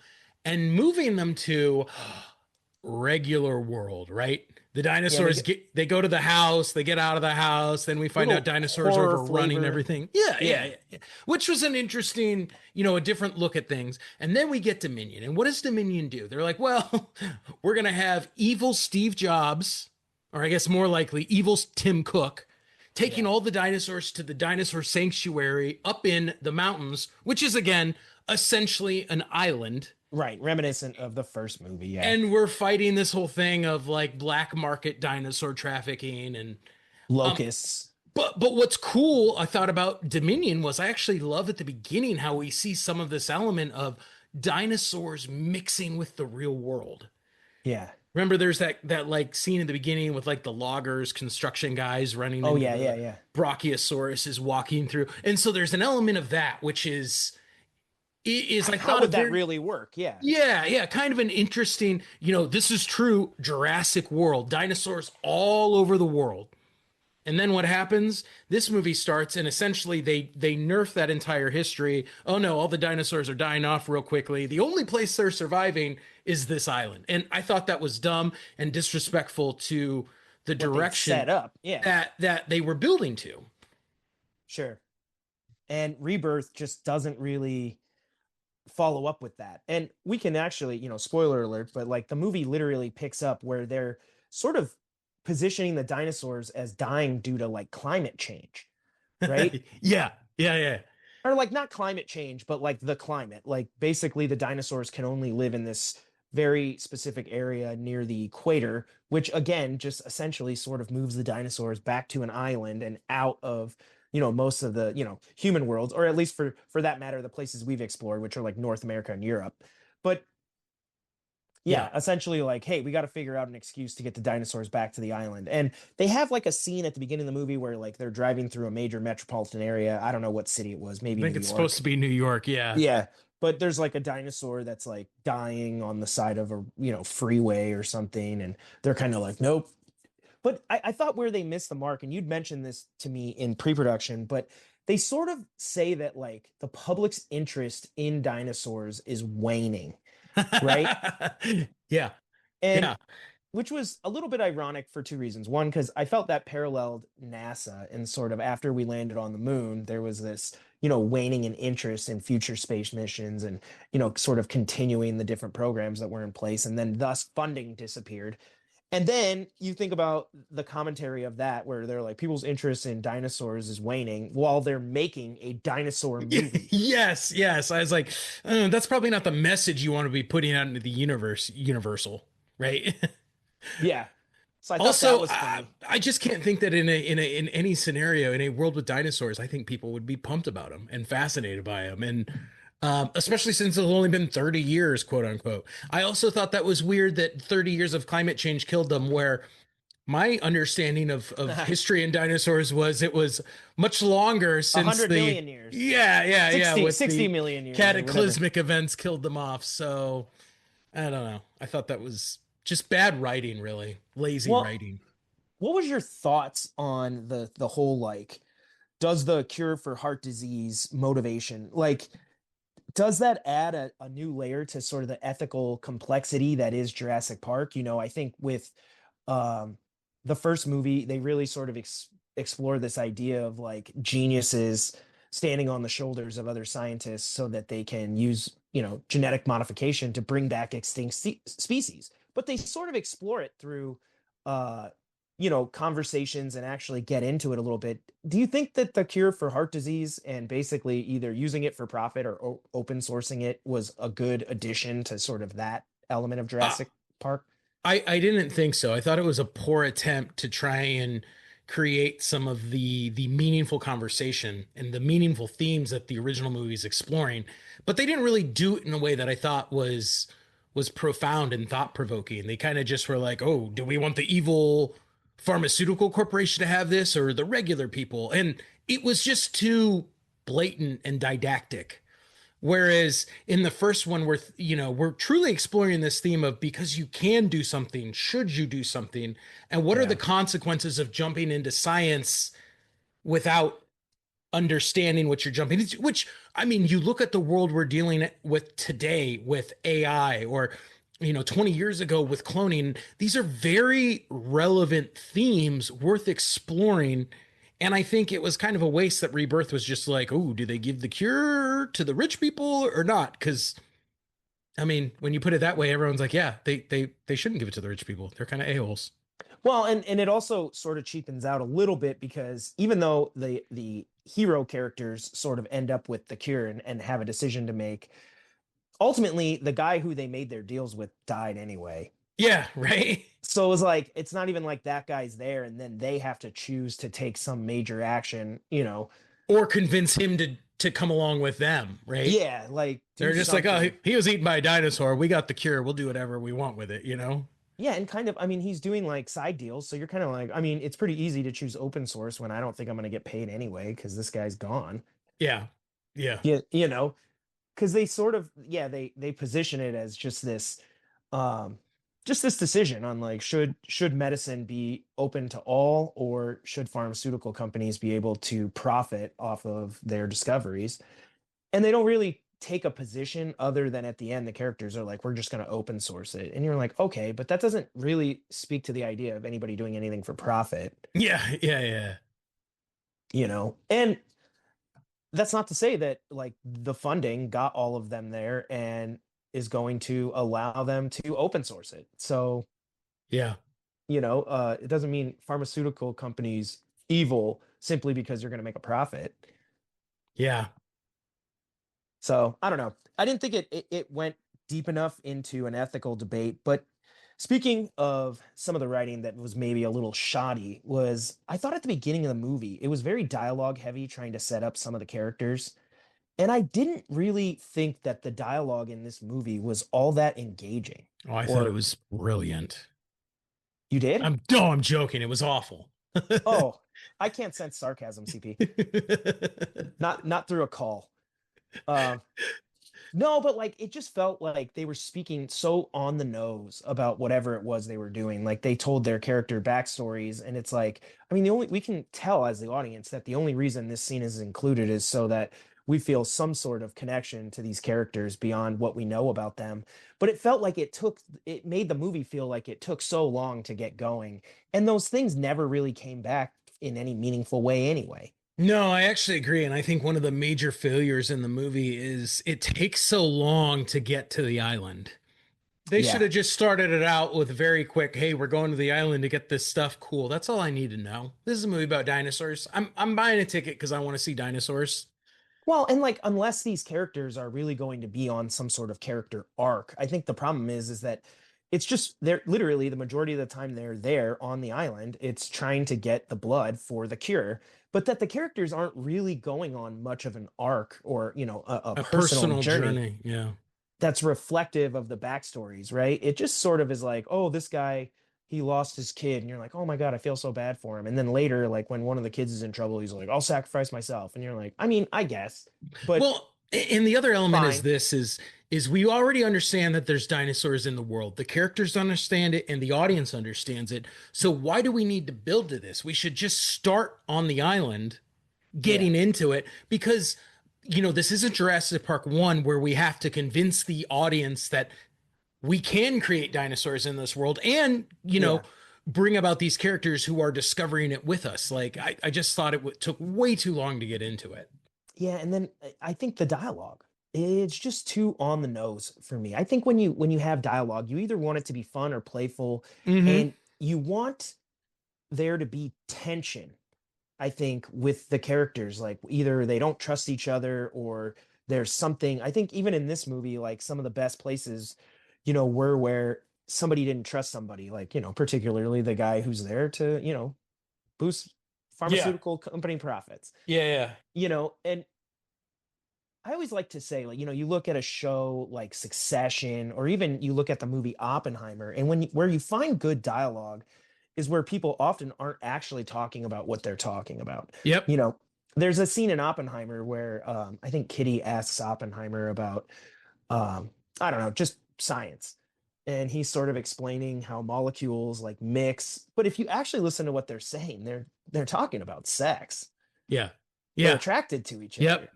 and moving them to regular world, right? The Yeah, they dinosaurs get they go to the house, they get out of the house, then we find out little dinosaurs are horror overrunning flavor. everything. Yeah, yeah, Yeah. yeah, yeah. Which was an interesting, a different look at things. And then we get Dominion. And what does Dominion do? They're like, well, we're going to have evil Steve Jobs, or I guess more likely evil Tim Cook, taking Yeah. all the dinosaurs to the dinosaur sanctuary up in the mountains, which is again essentially an island. Right. Reminiscent of the first movie. Yeah. And we're fighting this whole thing of like black market dinosaur trafficking and um Locusts. but what's cool I thought about Dominion was I actually love at the beginning how we see some of this element of dinosaurs mixing with the real world. Yeah. Remember there's that like scene in the beginning with like the loggers, construction guys running Oh into yeah, yeah, the yeah. Brachiosaurus is walking through. And so there's an element of that which is I How thought a would that very really work? Yeah. yeah, yeah, kind of an interesting, this is true Jurassic World, dinosaurs all over the world. And then what happens? This movie starts and essentially they nerf that entire history. Oh no, all the dinosaurs are dying off real quickly. The only place they're surviving is this island. And I thought that was dumb and disrespectful to the What they'd direction set up. Yeah. that they were building to. Sure. And Rebirth just doesn't really follow up with that. And we can actually, spoiler alert, but like the movie literally picks up where they're sort of positioning the dinosaurs as dying due to like climate change, right? Yeah, yeah, yeah. Or like not climate change, but like the climate. Like basically the dinosaurs can only live in this very specific area near the equator, which again just essentially sort of moves the dinosaurs back to an island and out of most of the human worlds, or at least for that matter the places we've explored, which are like North America and Europe. But yeah, Yeah. essentially like, hey, we got to figure out an excuse to get the dinosaurs back to the island. And they have like a scene at the beginning of the movie where like they're driving through a major metropolitan area. I don't know what city it was, I maybe think New it's supposed York. to be New York, yeah. Yeah, but there's like a dinosaur that's like dying on the side of a freeway or something, and they're kind of like, nope. But I thought where they missed the mark, and you'd mentioned this to me in pre-production, but they sort of say that like the public's interest in dinosaurs is waning, right? Yeah, And yeah. which was a little bit ironic for two reasons. One, because I felt that paralleled NASA, and sort of after we landed on the moon, there was this, waning in interest in future space missions and, sort of continuing the different programs that were in place. And then thus funding disappeared. And then you think about the commentary of that, where they're like, people's interest in dinosaurs is waning while they're making a dinosaur movie. Yes, yes. I was like, that's probably not the message you want to be putting out into the universal, right? Yeah. So I thought that Also, was funny. I just can't think that in any scenario in a world with dinosaurs, I think people would be pumped about them and fascinated by them, and especially since it's only been 30 years, quote unquote. I also thought that was weird that 30 years of climate change killed them, where my understanding of history and dinosaurs was it was much longer since 100 the million years. yeah, yeah, yeah, 60, with 60 the million years or whatever. cataclysmic events killed them off. So I don't know. I thought that was just bad writing, really lazy Well, writing. what was your thoughts on the whole like, does the cure for heart disease motivation, like, does that add a new layer to sort of the ethical complexity that is Jurassic Park? I think with um the first movie, they really sort of explore this idea of like geniuses standing on the shoulders of other scientists so that they can use, genetic modification to bring back extinct species. But they sort of explore it through uh conversations and actually get into it a little bit. Do you think that the cure for heart disease and basically either using it for profit or open sourcing it was a good addition to sort of that element of Uh, Jurassic Park? I didn't think so. I thought it was a poor attempt to try and create some of the meaningful conversation and the meaningful themes that the original movie is exploring, but they didn't really do it in a way that I thought was profound and thought provoking. They kind of just were like, "Oh, do we want the evil pharmaceutical corporation to have this or the regular people?" And it was just too blatant and didactic. Whereas in the first one, we're truly exploring this theme of because you can do something, should you do something, and what are the Yeah. consequences of jumping into science without understanding what you're jumping into? Which, I mean, you look at the world we're dealing with today with AI, or 20 years ago with cloning. These are very relevant themes worth exploring. And I think it was kind of a waste that Rebirth was just like, oh, do they give the cure to the rich people or not? Because I mean, when you put it that way, everyone's like, yeah, they shouldn't give it to the rich people. They're kind of a-holes. Well, and it also sort of cheapens out a little bit because even though the hero characters sort of end up with the cure and have a decision to make, ultimately the guy who they made their deals with died anyway. Yeah, right. So it was like it's not even like that guy's there and then they have to choose to take some major action, Or convince him to come along with them, right? Yeah, like do They're just like, oh, something. he was eaten by a dinosaur. We got the cure. We'll do whatever we want with it, you know? Yeah, and kind of, I mean, he's doing like side deals, so you're kind of like, I mean, it's pretty easy to choose open source when I don't think I'm going to get paid anyway because this guy's gone. Yeah. Yeah. Yeah, because they sort of, yeah, they position it as um, just this decision on like should medicine be open to all or should pharmaceutical companies be able to profit off of their discoveries? And they don't really take a position other than at the end the characters are like we're just going to open source it and you're like okay, but that doesn't really speak to the idea of anybody doing anything for profit. Yeah. Yeah. Yeah. And that's not to say that like the funding got all of them there and is going to allow them to open source it. So Yeah. it doesn't mean pharmaceutical companies evil simply because you're going to make a profit. Yeah. So I don't know. I didn't think it went deep enough into an ethical debate. But speaking of some of the writing that was maybe a little shoddy, was I thought at the beginning of the movie it was very dialogue heavy, trying to set up some of the characters, and I didn't really think that the dialogue in this movie was all that engaging. Oh, I thought it Or was brilliant. you did? I'm joking. It was awful. Oh, I can't sense sarcasm, CP. Not through a call. Um, No, but like it just felt like they were speaking so on the nose about whatever it was they were doing. Like they told their character backstories, and it's like, I mean, we can tell as the audience that the only reason this scene is included is so that we feel some sort of connection to these characters beyond what we know about them. But it felt like it made the movie feel like it took so long to get going, and those things never really came back in any meaningful way anyway. No, I actually agree. And I think one of the major failures in the movie is it takes so long to get to the island. They should Yeah. have just started it out with very quick, hey, we're going to the island to get this stuff. Cool. That's all I need to know. This is a movie about dinosaurs. I'm buying a ticket because I want to see dinosaurs. Well, and like unless these characters are really going to be on some sort of character arc, I think the problem is that it's just they're literally the majority of the time they're there on the island. It's trying to get the blood for the cure, but that the characters aren't really going on much of an arc or, a A personal personal journey journey. Yeah. that's reflective of the backstories, right? It just sort of is like, oh, this guy, he lost his kid, and you're like, oh my God, I feel so bad for him. And then later, like when one of the kids is in trouble, he's like, I'll sacrifice myself. And you're like, I mean, I guess, but Well, and the other element is fine. this is we already understand that there's dinosaurs in the world. The characters understand it and the audience understands it. So why do we need to build to this? We should just start on the island Yeah. getting into it because this isn't Jurassic Park 1 where we have to convince the audience that we can create dinosaurs in this world and, Yeah. bring about these characters who are discovering it with us. Like I just thought it took way too long to get into it. Yeah, and then I think the dialogue, it's just too on the nose for me. I think when you have dialogue, you either want it to be fun or playful, Hmm. and you want there to be tension, I think, with the characters. Like either they don't trust each other or there's something. I think even in this movie, like some of the best places, were where somebody didn't trust somebody, like, particularly the guy who's there to, boost Yeah. pharmaceutical company profits. Yeah. And I always like to say, like, you look at a show like Succession, or even you look at the movie Oppenheimer, and where you find good dialogue is where people often aren't actually talking about what they're talking about. Yep. You know, there's a scene in Oppenheimer where I think Kitty asks Oppenheimer about, I don't know, just science. And he's sort of explaining how molecules like mix. But if you actually listen to what they're saying, they're talking about sex. Yeah. They're Yeah. attracted to each other Yep.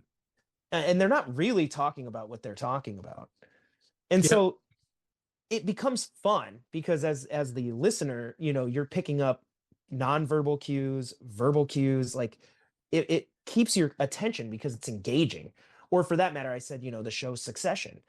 and they're not really talking about what they're talking about. And Yep. so it becomes fun because as the listener, you're picking up nonverbal cues, verbal cues, like it keeps your attention because it's engaging. Or for that matter, I said, the show Succession.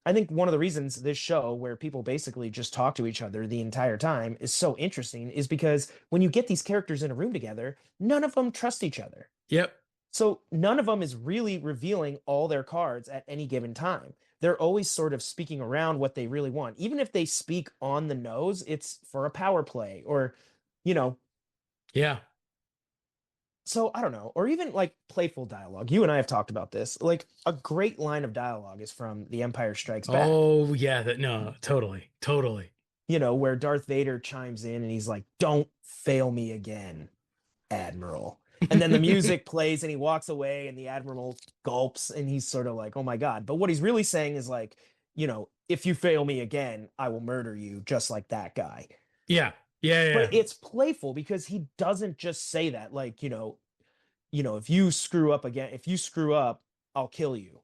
I think one of the reasons this show, where people basically just talk to each other the entire time, is so interesting is because when you get these characters in a room together, none of them trust each other. Yep. So none of them is really revealing all their cards at any given time. They're always sort of speaking around what they really want. Even if they speak on the nose, it's for a power play or, you know, Yeah. so I don't know, or even like playful dialogue. You and I have talked about this. Like a great line of dialogue is from The Empire Strikes Back. Oh yeah, that no, totally, totally. Where Darth Vader chimes in and he's like, "Don't fail me again, Admiral." And then the music plays and he walks away and the Admiral gulps and he's sort of like, "Oh my God." But what he's really saying is like, if you fail me again, I will murder you just like that guy. Yeah. Yeah, yeah. But it's playful because he doesn't just say that like, if you screw up again, if you screw up, I'll kill you.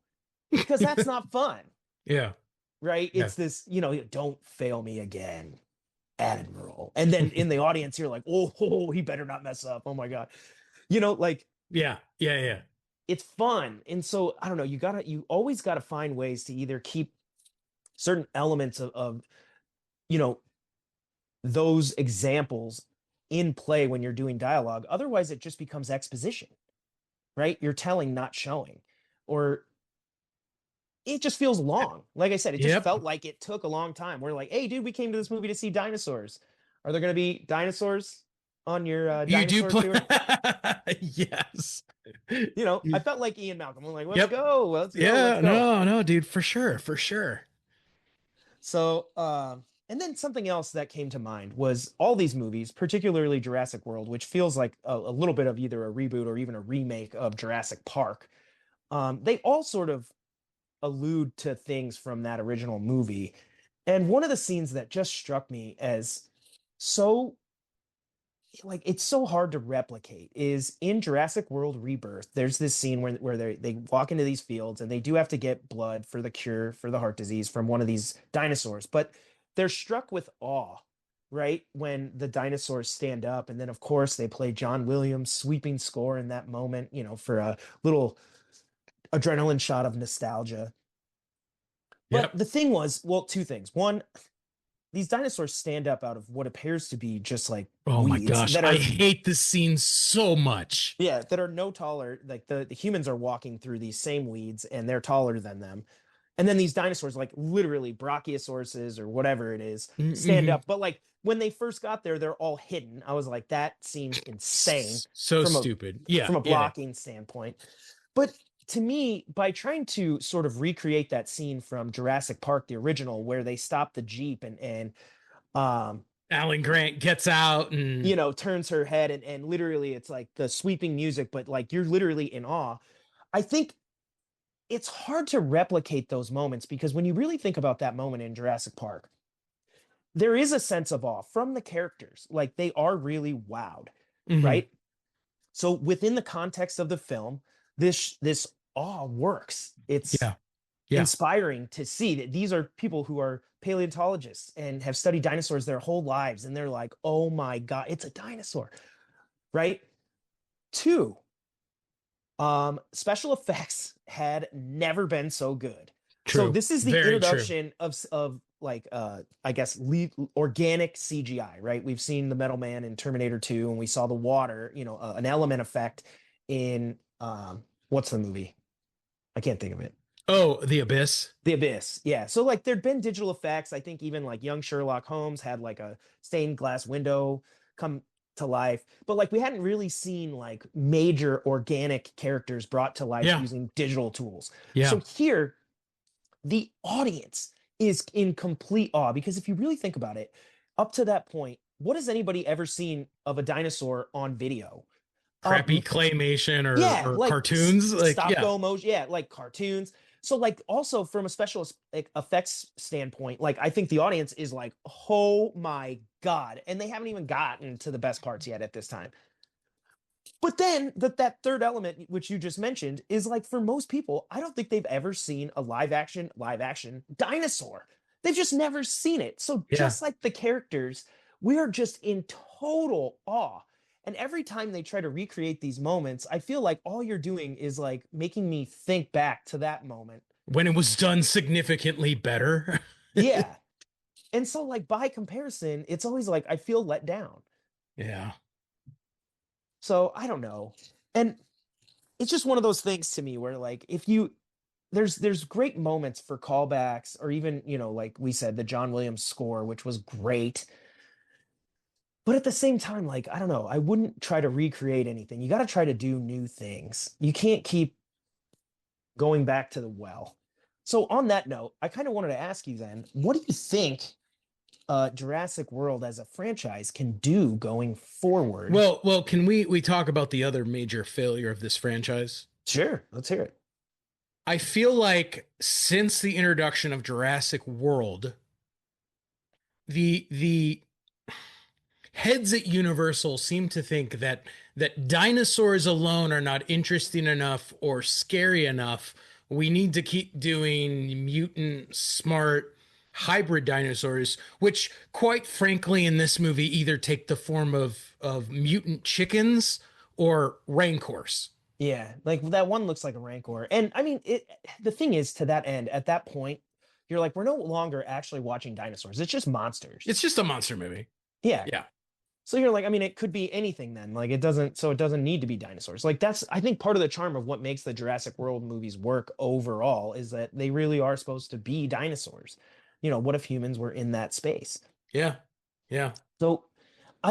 Because that's not fun. Yeah. Right? Yeah. It's this, don't fail me again, Admiral. And then in the audience, you're like, oh, he better not mess up. Oh my God. Like, yeah, yeah, yeah. It's fun. And so I don't know, you always gotta find ways to either keep certain elements of those examples in play when you're doing dialogue. Otherwise, it just becomes exposition, right? You're telling, not showing, or it just feels long. Like I said, it just felt like it took a long time. We're like, hey, dude, we came to this movie to see dinosaurs. Are there going to be dinosaurs on your dinosaur tour? Yes. I felt like Ian Malcolm. I'm like, let's go. Let's go. Yeah, let's go. no, dude, for sure, for sure. So, and then something else that came to mind was all these movies, particularly Jurassic World, which feels like a little bit of either a reboot or even a remake of Jurassic Park. They all sort of allude to things from that original movie. And one of the scenes that just struck me as so like it's so hard to replicate is in Jurassic World Rebirth. There's this scene where they walk into these fields and they do have to get blood for the cure for the heart disease from one of these dinosaurs, but they're struck with awe, right? When the dinosaurs stand up. And then of course they play John Williams' sweeping score in that moment, for a little adrenaline shot of nostalgia. But the thing was, well, two things. One, these dinosaurs stand up out of what appears to be just like oh weeds my gosh, I hate this scene so much. Yeah, that are no taller. Like the humans are walking through these same weeds and they're taller than them. And then these dinosaurs, like literally brachiosauruses or whatever it is, stand up. But like when they first got there, they're all hidden. I was like, that seems insane. So stupid. Yeah. From a blocking standpoint. But to me, by trying to sort of recreate that scene from Jurassic Park, the original, where they stop the Jeep and Alan Grant gets out and turns her head and literally it's like the sweeping music, but like you're literally in awe. I think it's hard to replicate those moments because when you really think about that moment in Jurassic Park, there is a sense of awe from the characters. Like they are really wowed, right? So within the context of the film, this awe works. It's inspiring to see that these are people who are paleontologists and have studied dinosaurs their whole lives. And they're like, oh my God, it's a dinosaur, right? Two, special effects had never been so good. True. So this is the introduction of like, I guess, organic CGI, right? We've seen the Metal Man in Terminator 2, and we saw the water, an element effect in, what's the movie? I can't think of it. Oh, The Abyss. The Abyss. Yeah. So like there'd been digital effects. I think even like young Sherlock Holmes had like a stained glass window come to life, but like we hadn't really seen like major organic characters brought to life using digital tools. Yeah. So here, the audience is in complete awe because if you really think about it, up to that point, what has anybody ever seen of a dinosaur on video? Crappy claymation or like cartoons, like stop-go motion, like cartoons. So like also from a special effects standpoint, like I think the audience is like, oh my God. And they haven't even gotten to the best parts yet at this time. But then that third element, which you just mentioned, is like for most people, I don't think they've ever seen a live action dinosaur. They've just never seen it. So Yeah. just like the characters, we're just in total awe. And every time they try to recreate these moments, I feel like all you're doing is like making me think back to that moment. When it was done significantly better. Yeah. And so like by comparison, it's always like I feel let down. Yeah. So I don't know. And it's just one of those things to me where like if you there's great moments for callbacks or even, like we said, the John Williams score, which was great. But at the same time, like, I don't know, I wouldn't try to recreate anything. You got to try to do new things. You can't keep going back to the well. So on that note, I kind of wanted to ask you then, what do you think Jurassic World as a franchise can do going forward? Well, can we talk about the other major failure of this franchise? Sure, let's hear it. I feel like since the introduction of Jurassic World, the heads at Universal seem to think that dinosaurs alone are not interesting enough or scary enough. We need to keep doing mutant, smart, hybrid dinosaurs, which, quite frankly, in this movie, either take the form of mutant chickens or rancors. Yeah, like that one looks like a Rancor. And I mean, the thing is to that end, at that point, you're like, we're no longer actually watching dinosaurs. It's just monsters. It's just a monster movie. Yeah. Yeah. So you're like, I mean, it could be anything then. Like it doesn't need to be dinosaurs. Like that's, I think part of the charm of what makes the Jurassic World movies work overall is that they really are supposed to be dinosaurs. What if humans were in that space? Yeah. Yeah. So,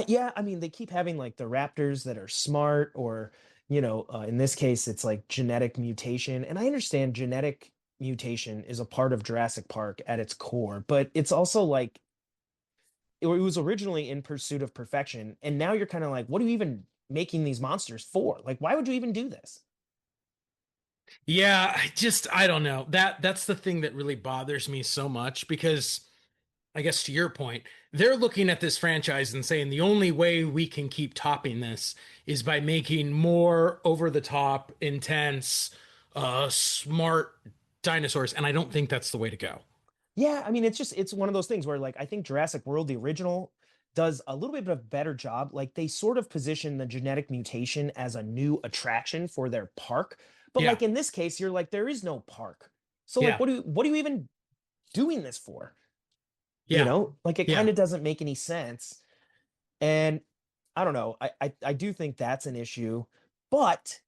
yeah, I mean, they keep having like the raptors that are smart, or, in this case, it's like genetic mutation. And I understand genetic mutation is a part of Jurassic Park at its core, but it's also like it was originally in pursuit of perfection. And now you're kind of like, what are you even making these monsters for? Like, why would you even do this? Yeah, I don't know. That's the thing that really bothers me so much because I guess to your point, they're looking at this franchise and saying the only way we can keep topping this is by making more over the top, intense, smart dinosaurs. And I don't think that's the way to go. Yeah, I mean, it's one of those things where like I think Jurassic World, the original, does a little bit of a better job. Like they sort of position the genetic mutation as a new attraction for their park. But Yeah. like in this case, you're like, there is no park. So like Yeah. what are you even doing this for? Yeah. Like it Yeah. kind of doesn't make any sense. And I don't know. I do think that's an issue. But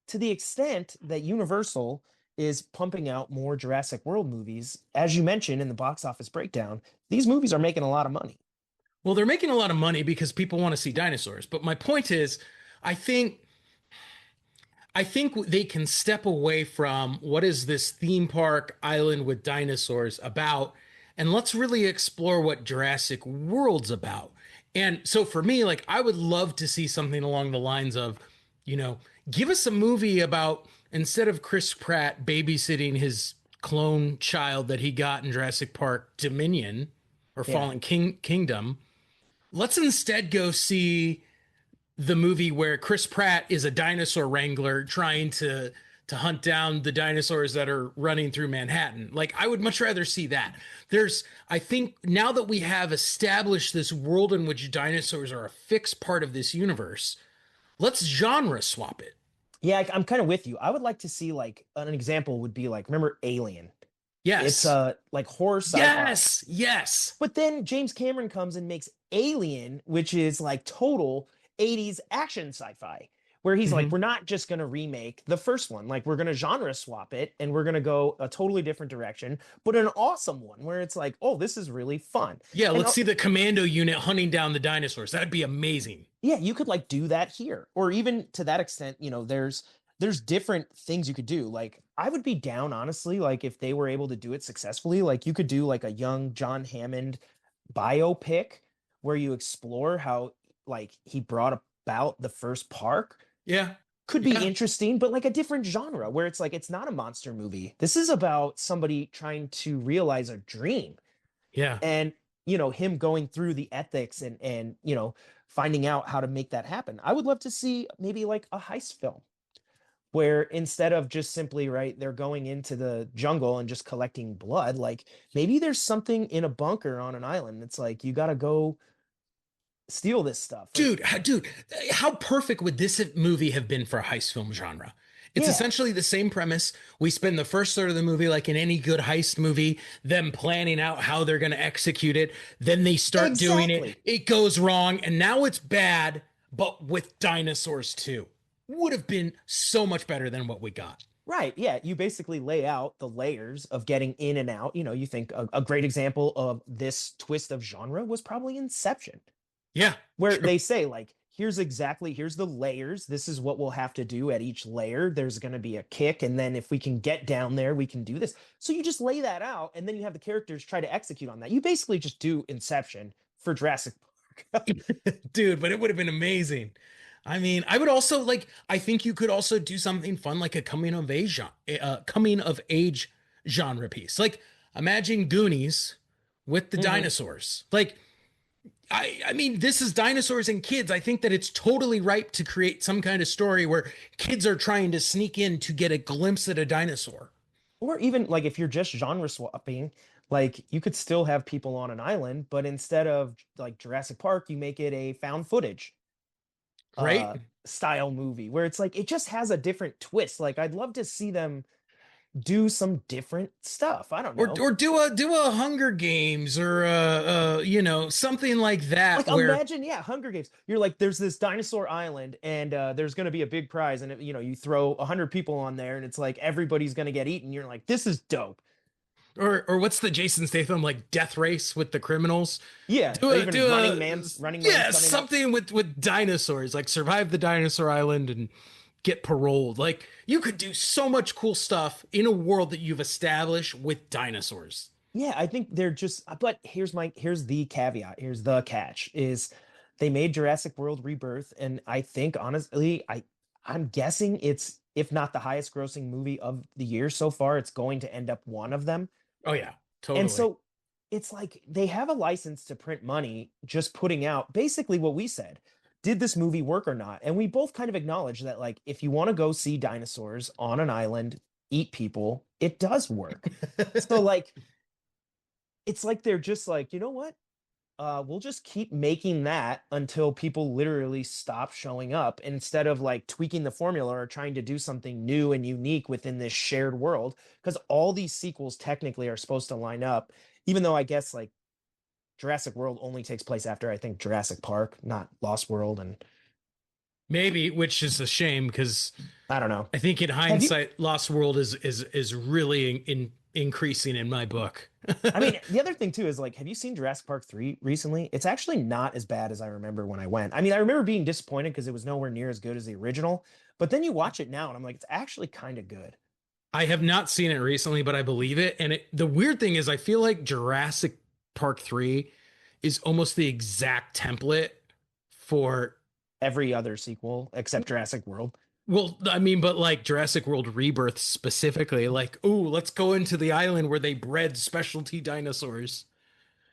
to the extent that Universal is pumping out more Jurassic World movies, as you mentioned in the box office breakdown, these movies are making a lot of money. Well, they're making a lot of money because people want to see dinosaurs. But my point is, I think I think they can step away from what is this theme park island with dinosaurs about, and let's really explore what Jurassic World's about. And so for me, like I would love to see something along the lines of, you know, give us a movie about instead of Chris Pratt babysitting his clone child that he got in Jurassic Park Dominion or Yeah. Kingdom, let's instead go see the movie where Chris Pratt is a dinosaur wrangler trying to hunt down the dinosaurs that are running through Manhattan. Like I would much rather see that. I think now that we have established this world in which dinosaurs are a fixed part of this universe, let's genre swap it. Yeah, I'm kind of with you. I would like to see like an example would be like, remember Alien? It's Yes. like horror sci-fi. Yes. Yes. But then James Cameron comes and makes Alien, which is like total 80s action sci-fi, where he's like, Mhm. we're not just going to remake the first one. Like, we're going to genre swap it and we're going to go a totally different direction, but an awesome one where it's like, oh, this is really fun. Yeah, And let's see the commando unit hunting down the dinosaurs. That'd be amazing. yeah, you could like do that here. Or even to that extent, there's different things you could do. Like, I would be down, honestly, like if they were able to do it successfully, like you could do like a young John Hammond biopic where you explore how like he brought about the first park. Yeah. Could be Yeah. interesting, but like a different genre where it's like it's not a monster movie. This is about somebody trying to realize a dream, Yeah. and him going through the ethics and finding out how to make that happen. I would love to see maybe like a heist film. where instead of just simply, right, they're going into the jungle and just collecting blood, like maybe there's something in a bunker on an island. It's like you got to go steal this stuff. Dude, how perfect would this movie have been for a heist film genre? It's Yeah, essentially the same premise. We spend the first third of the movie, like in any good heist movie, them planning out how they're going to execute it. Then they start doing it. exactly. It goes wrong. And now it's bad, but with dinosaurs too. Would have been so much better than what we got. Right. Yeah. You basically lay out the layers of getting in and out. You think a great example of this twist of genre was probably Inception, Yeah. where True. they say, like, here's the layers. This is what we'll have to do at each layer. There's going to be a kick. And then if we can get down there, we can do this. So you just lay that out and then you have the characters try to execute on that. You basically just do Inception for Jurassic Park. Dude, but it would have been amazing. I mean, I would also like, I think you could also do something fun like a coming of age genre piece. Like imagine Goonies with the Mhm. dinosaurs. Like I mean, this is dinosaurs and kids. I think that it's totally ripe to create some kind of story where kids are trying to sneak in to get a glimpse at a dinosaur. Or even like if you're just genre swapping, like you could still have people on an island, but instead of like Jurassic Park, you make it a found footage Right? style movie where it's like it just has a different twist. Like I'd love to see them do some different stuff. I don't know. Or do a Hunger Games or something like that Like where imagine, yeah, Hunger Games. You're like, there's this dinosaur island, and there's going to be a big prize, and you throw 100 people on there, and it's like everybody's going to get eaten. You're like, this is dope. or what's the Jason Statham like death race with the criminals? Yeah, even Do a Running Man's yeah, coming up. something with dinosaurs, like survive the dinosaur island and get paroled. Like you could do so much cool stuff in a world that you've established with dinosaurs. Yeah, I think they're just. But here's the caveat. Here's the catch: is they made Jurassic World Rebirth, and I think honestly, I'm guessing it's if not the highest grossing movie of the year so far, it's going to end up one of them. Oh yeah, And totally. so it's like they have a license to print money, just putting out basically what we said. Did this movie work or not? And we both kind of acknowledge that, like, if you want to go see dinosaurs on an island eat people, it does work. So, like, it's like they're just like, you know what? We'll just keep making that until people literally stop showing up instead of like tweaking the formula or trying to do something new and unique within this shared world. Because all these sequels technically are supposed to line up, even though I guess like Jurassic World only takes place after I think Jurassic Park, not Lost World. And Maybe, which is a shame because I don't know. I think in Have you? hindsight, Lost World is really increasing in my book. I mean, the other thing too is like, have you seen Jurassic Park 3 recently? It's actually not as bad as I remember when I went. I mean, I remember being disappointed because it was nowhere near as good as the original, but then you watch it now and I'm like, it's actually kind of good. I have not seen it recently, but I believe it. And the weird thing is, I feel like Jurassic Park 3 is almost the exact template for, Every other sequel except Jurassic World. well, I mean, but like Jurassic World Rebirth specifically, like, oh, let's go into the island where they bred specialty dinosaurs.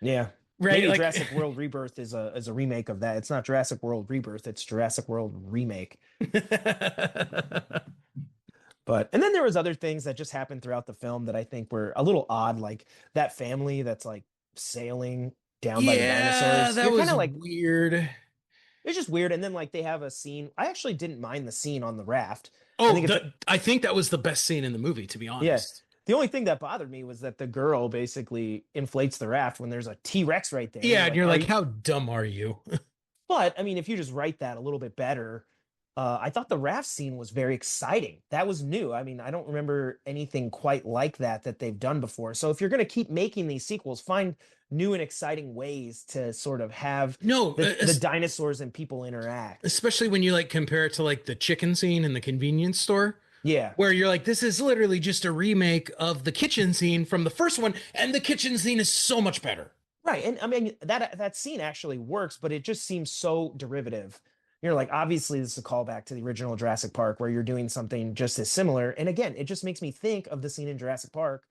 Yeah. Right? Maybe Like, Jurassic World Rebirth is a remake of that. It's not Jurassic World Rebirth, it's Jurassic World Remake. But and then there was other things that just happened throughout the film that I think were a little odd, like that family that's like sailing down by the yeah, dinosaurs. that You're kind was of like, weird. it's just weird. And then like they have a scene. I actually didn't mind the scene on the raft. I Oh, think it's I think that was the best scene in the movie, to be yeah. honest. The only thing that bothered me was that the girl basically inflates the raft when there's a T-Rex right there. And Yeah, you're and like, you're are like, you? how dumb are you? But I mean, if you just write that a little bit better, I thought the raft scene was very exciting. That was new. I mean, I don't remember anything quite like that they've done before. So if you're going to keep making these sequels, find new and exciting ways to sort of have No, the dinosaurs and people interact. especially when you like compare it to like the chicken scene in the convenience store, Yeah. where you're like, this is literally just a remake of the kitchen scene from the first one, and the kitchen scene is so much better. Right. And I mean that scene actually works, but it just seems so derivative. You're like, obviously this is a callback to the original Jurassic Park where you're doing something just as similar. And again, it just makes me think of the scene in Jurassic Park,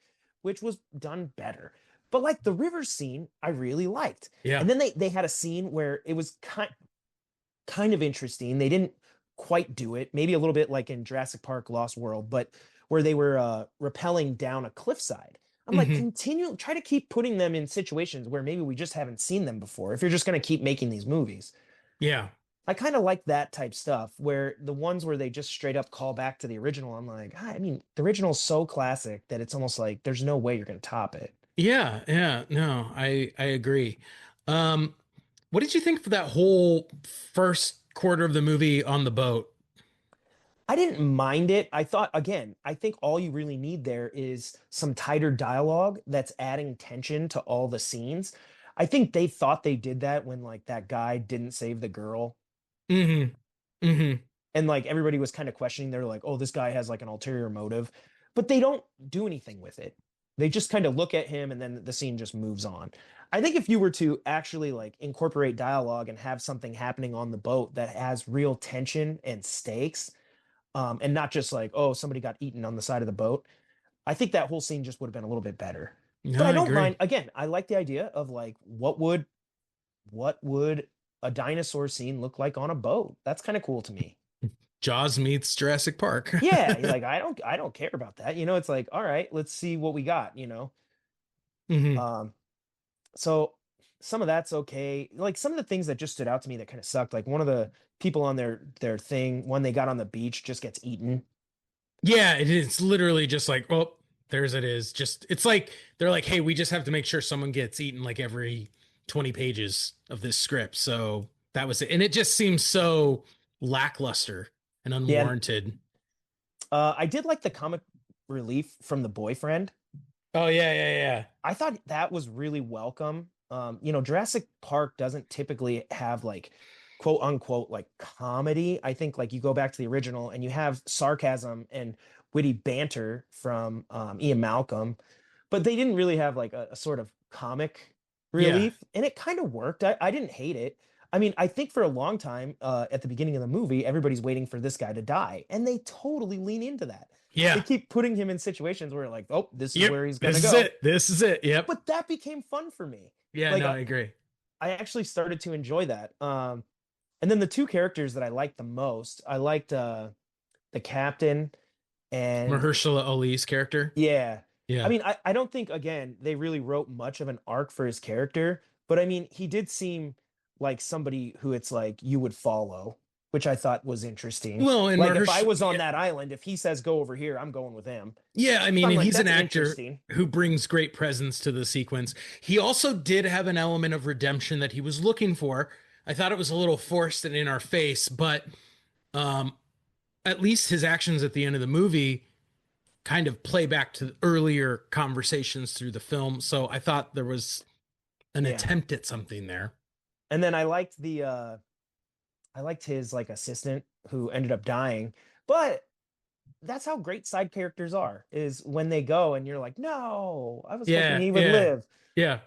which was done better. But like the river scene, I really liked. Yeah. And then they had a scene where it was kind of interesting. They didn't quite do it. Maybe a little bit like in Jurassic Park Lost World, but where they were rappelling down a cliffside. I'm like, Hmm. try to keep putting them in situations where maybe we just haven't seen them before. If you're just going to keep making these movies, Yeah. I kind of like that type stuff where the ones where they just straight up call back to the original. I'm like, I mean, the original is so classic that it's almost like there's no way you're going to top it. Yeah, yeah, no, I agree. Um, what did you think for that whole first quarter of the movie on the boat? I didn't mind it. I thought, again, I think all you really need there is some tighter dialogue that's adding tension to all the scenes. I think they thought they did that when like that guy didn't save the girl Hmm. Hmm. and like everybody was kind of questioning. They're like, oh, this guy has like an ulterior motive, but they don't do anything with it. They just kind of look at him and then the scene just moves on. I think if you were to actually like incorporate dialogue and have something happening on the boat that has real tension and stakes, and not just like, oh, somebody got eaten on the side of the boat, I think that whole scene just would have been a little bit better. No, But I I don't agree. mind. Again, I like the idea of like what would a dinosaur scene look like on a boat? That's kind of cool to me. Jaws meets Jurassic Park. Yeah, like I don't care about that. It's like, all right, let's see what we got. Hmm. Um, so some of that's okay. Like some of the things that just stood out to me that kind of sucked, like one of the people on their thing when they got on the beach just gets eaten. Yeah, it's literally just like, oh, there's it is. Just it's like they're like, hey, we just have to make sure someone gets eaten like every 20 pages of this script. So that was it. And it just seems so lackluster and Yeah, unwarranted. I did like the comic relief from the boyfriend. Oh yeah, yeah, yeah. I thought that was really welcome. Jurassic Park doesn't typically have like quote unquote like comedy. I think like you go back to the original and you have sarcasm and witty banter from Ian Malcolm, but they didn't really have like a sort of comic Yeah. relief, and it kind of worked. I didn't hate it. I mean, I think for a long time at the beginning of the movie, everybody's waiting for this guy to die, and they totally lean into that. They Yeah. keep putting him in situations where like, oh, this is Yep. where he's This gonna is go. it. This is it. Yep. But that became fun for me. Yeah, Like no, I agree. I actually started to enjoy that. And then the two characters that I liked the most, I liked the captain and Mahershala Ali's character. yeah. I Yeah. mean, I don't think again they really wrote much of an arc for his character, but I mean, he did seem like somebody who it's like you would follow, which I thought was interesting. Well, and Like if I Mahershala, was on yeah, that island, if he says go over here, I'm going with him. yeah, I So mean, I'm and like, he's an that's actor interesting. who brings great presence to the sequence. He also did have an element of redemption that he was looking for. I thought it was a little forced and in our face, but um, at least his actions at the end of the movie kind of play back to earlier conversations through the film. So I thought there was an Yeah. attempt at something there. And then I liked his like assistant who ended up dying. But that's how great side characters are, is when they go and you're like, no, I was hoping Yeah, he would yeah, live. yeah,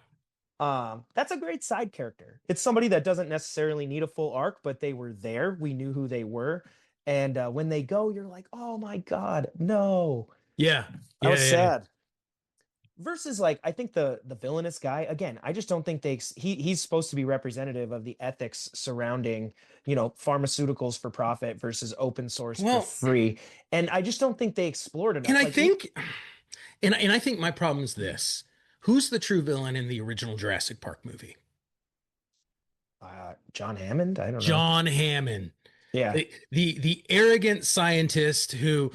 That's a great side character. It's somebody that doesn't necessarily need a full arc, but they were there. We knew who they were. And when they go, you're like, oh my God, no. yeah, I yeah, was yeah. sad. Versus like I think the villainous guy, again, I just don't think he's supposed to be representative of the ethics surrounding, pharmaceuticals for profit versus open source for Well, free. And I just don't think they explored and enough. I Like you think, and I think my problem is this: who's the true villain in the original Jurassic Park movie? John Hammond, I don't know. John Hammond, Yeah. the arrogant scientist who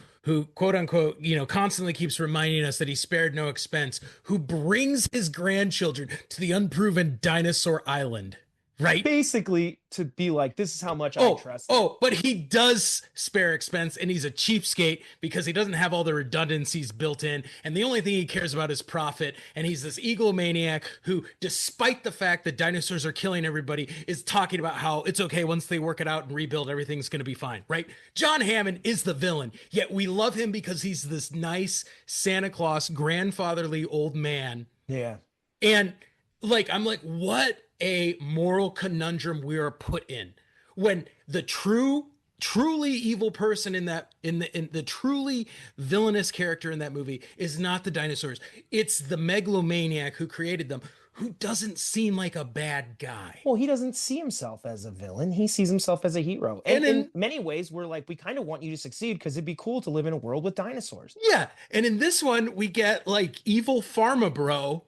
quote unquote constantly keeps reminding us that he spared no expense, who brings his grandchildren to the unproven dinosaur island, right? Basically to be like, this is how much I Oh, trust them. oh, but he does spare expense and he's a cheapskate because he doesn't have all the redundancies built in. And the only thing he cares about is profit. And he's this egomaniac who, despite the fact that dinosaurs are killing everybody, is talking about how it's okay once they work it out and rebuild, everything's going to be fine, right? John Hammond is the villain, yet we love him because he's this nice Santa Claus, grandfatherly old man. Yeah. And like, I'm like, what a moral conundrum we are put in when the true truly evil person in that in the truly villainous character in that movie is not the dinosaurs. It's the megalomaniac who created them, who doesn't seem like a bad guy. Well, he doesn't see himself as a villain. He sees himself as a hero. And And in in many ways, we're like, we kind of want you to succeed because it'd be cool to live in a world with dinosaurs. Yeah, and in this one we get like evil pharma bro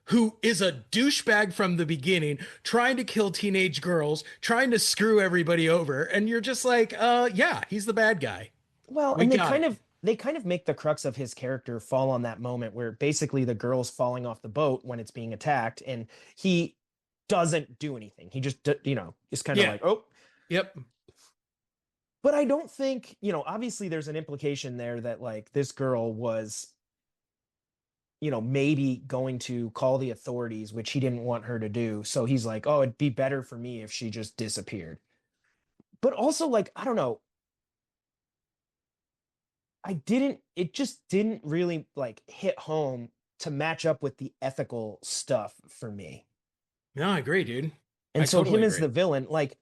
who is a douchebag from the beginning, trying to kill teenage girls, trying to screw everybody over, and you're just like, yeah, he's the bad guy. Well, We and got it. they kind of make the crux of his character fall on that moment where basically the girl's falling off the boat when it's being attacked and he doesn't do anything. He just is kind of Yeah. like, "Oh." Yep. But I don't think, obviously there's an implication there that like this girl was maybe going to call the authorities, which he didn't want her to do. So he's like, "Oh, it'd be better for me if she just disappeared." But also like, I don't know, it just didn't really like hit home to match up with the ethical stuff for me. No, I agree, dude. I And so totally him as agree. the villain, like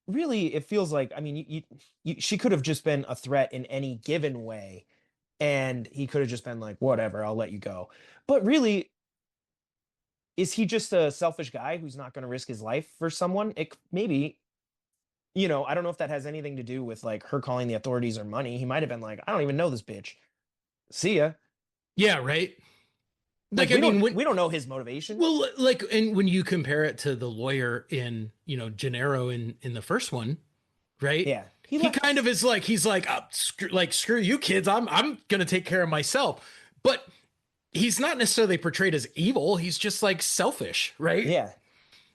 really it feels like, I mean, she could have just been a threat in any given way and he could have just been like, "Whatever, I'll let you go." But really, is he just a selfish guy who's not going to risk his life for someone? Maybe, I don't know if that has anything to do with like her calling the authorities or money. He might have been like, "I don't even know this bitch. See ya." Yeah, right. Like Like, I mean, when we don't know his motivation. well, like, and when you compare it to the lawyer in, Gennaro in the first one, right? Yeah. He He left kind of is like, he's like, screw you kids, I'm gonna take care of myself. But he's not necessarily portrayed as evil. He's just like selfish, right? Yeah.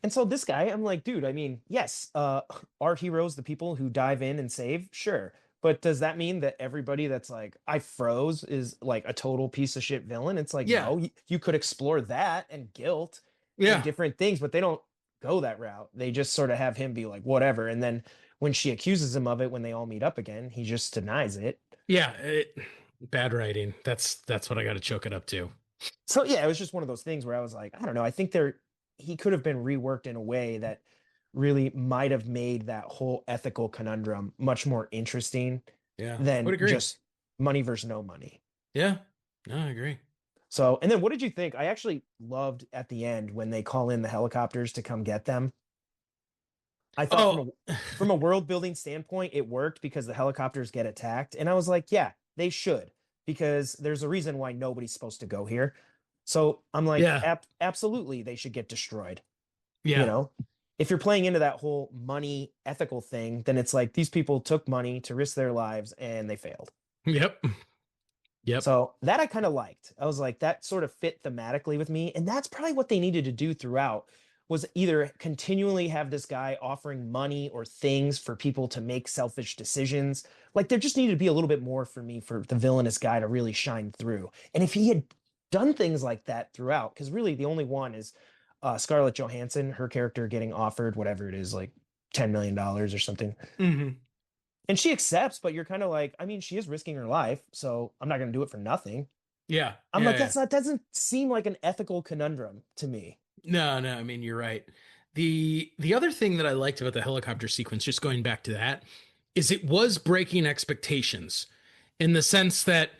And so this guy, I'm like, dude, I mean, yes, are heroes the people who dive in and save? Sure. But does that mean that everybody that's like, I froze is like a total piece of shit villain? It's like, Yeah, no, you could explore that and guilt and yeah, different things, but they don't go that route. They just sort of have him be like, whatever. And then when she accuses him of it, when they all meet up again, he just denies it. yeah. Bad writing. That's what I got to choke it up to. So yeah, it was just one of those things where I was like, I don't know. I think he could have been reworked in a way that really might have made that whole ethical conundrum much more interesting Yeah, would than agree. just money versus no money. Yeah, no, I agree. So, and then what did you think? I actually loved at the end when they call in the helicopters to come get them. I thought Oh, from a world building standpoint, it worked because the helicopters get attacked, and I was like, yeah, they should because there's a reason why nobody's supposed to go here. So I'm like, yeah, absolutely, they should get destroyed. You yeah, know, if you're playing into that whole money ethical thing, then it's like these people took money to risk their lives and they failed. yep, yep, So that I kind of liked. I was like, that sort of fit thematically with me. And that's probably what they needed to do throughout was either continually have this guy offering money or things for people to make selfish decisions. Like there just needed to be a little bit more for me for the villainous guy to really shine through. And if he had done things like that throughout, because really the only one is Scarlett Johansson, her character getting offered whatever it is, like $10 million or something. hmm, And she accepts, but you're kind of like, I mean, she is risking her life, so I'm not going to do it for nothing. yeah, I'm yeah, like, yeah. doesn't seem like an ethical conundrum to me. No, no, I mean you're right. The other thing that I liked about the helicopter sequence, just going back to that, is it was breaking expectations in the sense that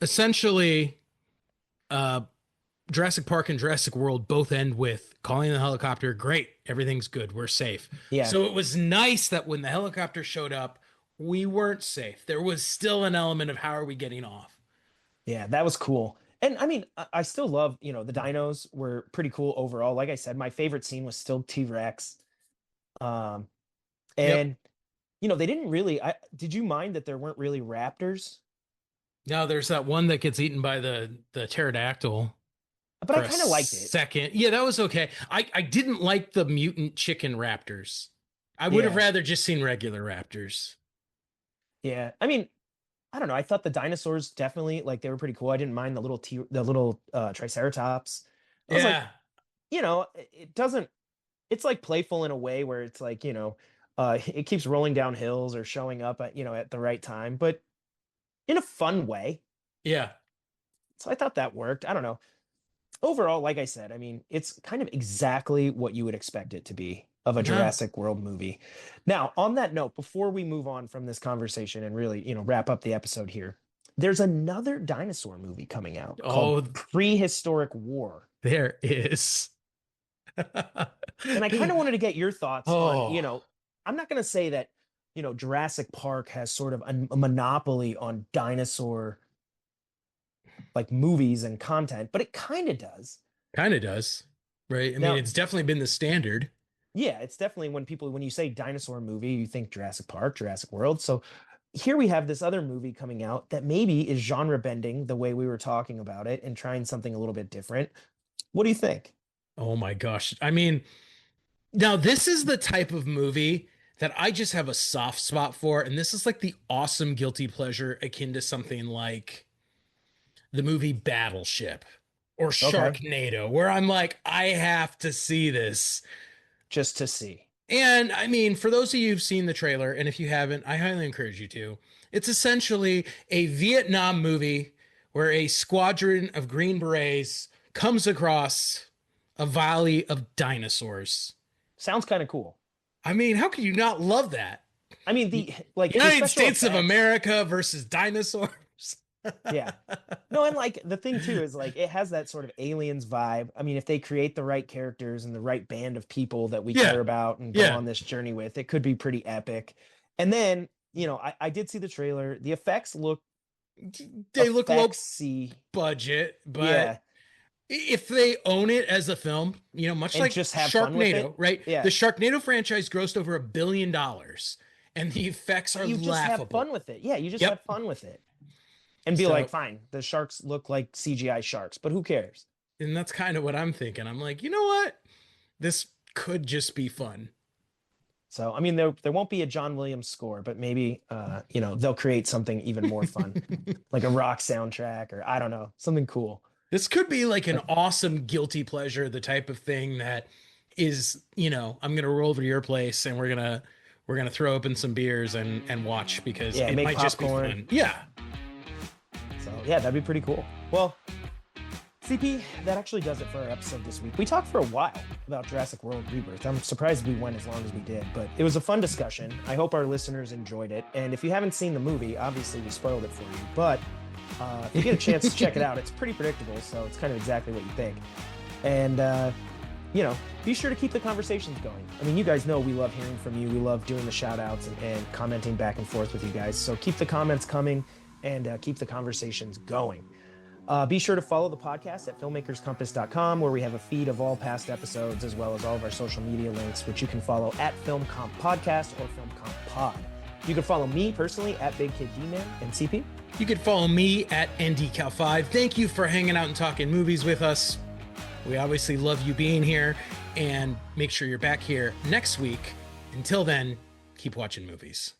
essentially uh Jurassic Park and Jurassic World both end with calling the helicopter, great, everything's good, we're safe. Yeah, So it was nice that when the helicopter showed up, we weren't safe. There was still an element of how are we getting off? yeah, that was cool. And I mean, I still love, the dinos were pretty cool overall. Like I said, my favorite scene was still T-Rex. Um, Yep. and they didn't really. Did you mind that there weren't really raptors? Now there's that one that gets eaten by the pterodactyl But I for a kind of liked it. second. Yeah, that was okay. I didn't like the mutant chicken raptors. I would have Yeah, rather just seen regular raptors. yeah. I mean, I don't know. I thought the dinosaurs definitely like they were pretty cool. I didn't mind the little Triceratops. I was like, Yeah. it doesn't. It's like playful in a way where it's like it keeps rolling down hills or showing up at at the right time, but in a fun way. Yeah. So I thought that worked. I don't know. Overall, like I said, I mean, it's kind of exactly what you would expect it to be. of a No. Jurassic World movie. Now, on that note, before we move on from this conversation and really, wrap up the episode here, there's another dinosaur movie coming out Oh, called Prehistoric War. there is. And I kind of wanted to get your thoughts on, I'm not going to say that, Jurassic Park has sort of a monopoly on dinosaur like movies and content, but it kind of does. Kind of does, right? I mean, it's definitely been the standard. Yeah, it's definitely when you say dinosaur movie, you think Jurassic Park, Jurassic World. So here we have this other movie coming out that maybe is genre bending the way we were talking about it and trying something a little bit different. What do you think? Oh my gosh. I mean, now this is the type of movie that I just have a soft spot for. And this is like the awesome guilty pleasure akin to something like the movie Battleship or Sharknado, where I'm like, I have to see this. Just to see. And I mean, for those of you who've seen the trailer, and if you haven't, I highly encourage you to. It's essentially a Vietnam movie where a squadron of Green Berets comes across a valley of dinosaurs. Sounds kind of cool. I mean, how can you not love that? I mean, United States of America versus dinosaurs. Yeah. No, and like the thing too is like it has that sort of Aliens vibe. I mean, if they create the right characters and the right band of people that we care about and go on this journey with, it could be pretty epic. And then, I did see the trailer. The effects look low budget, but if they own it as a film, much and like just have Sharknado, right? Yeah. The Sharknado franchise grossed over $1 billion, and the effects are you just laughable. have fun with it. Yeah, you just have fun with it. And be like, fine, the sharks look like CGI sharks, but who cares? And that's kind of what I'm thinking. I'm like, you know what? This could just be fun. So, I mean, there won't be a John Williams score, but maybe, they'll create something even more fun, like a rock soundtrack or I don't know, something cool. This could be like an awesome guilty pleasure, the type of thing that is, I'm going to roll over to your place and we're going to throw open some beers and watch because it might just be fun. Yeah. So yeah, that'd be pretty cool. Well, CP, that actually does it for our episode this week. We talked for a while about Jurassic World Rebirth. I'm surprised we went as long as we did, but it was a fun discussion. I hope our listeners enjoyed it. And if you haven't seen the movie, obviously we spoiled it for you, but if you get a chance to check it out, it's pretty predictable. So it's kind of exactly what you think. And, be sure to keep the conversations going. I mean, you guys know we love hearing from you. We love doing the shout outs and commenting back and forth with you guys. So keep the comments coming and keep the conversations going. Be sure to follow the podcast at filmmakerscompass.com, where we have a feed of all past episodes, as well as all of our social media links, which you can follow at Film Comp Podcast or Film Comp Pod. You can follow me personally at Big Kid D-Man and CP. You can follow me at NDCal5. Thank you for hanging out and talking movies with us. We obviously love you being here, and make sure you're back here next week. Until then, keep watching movies.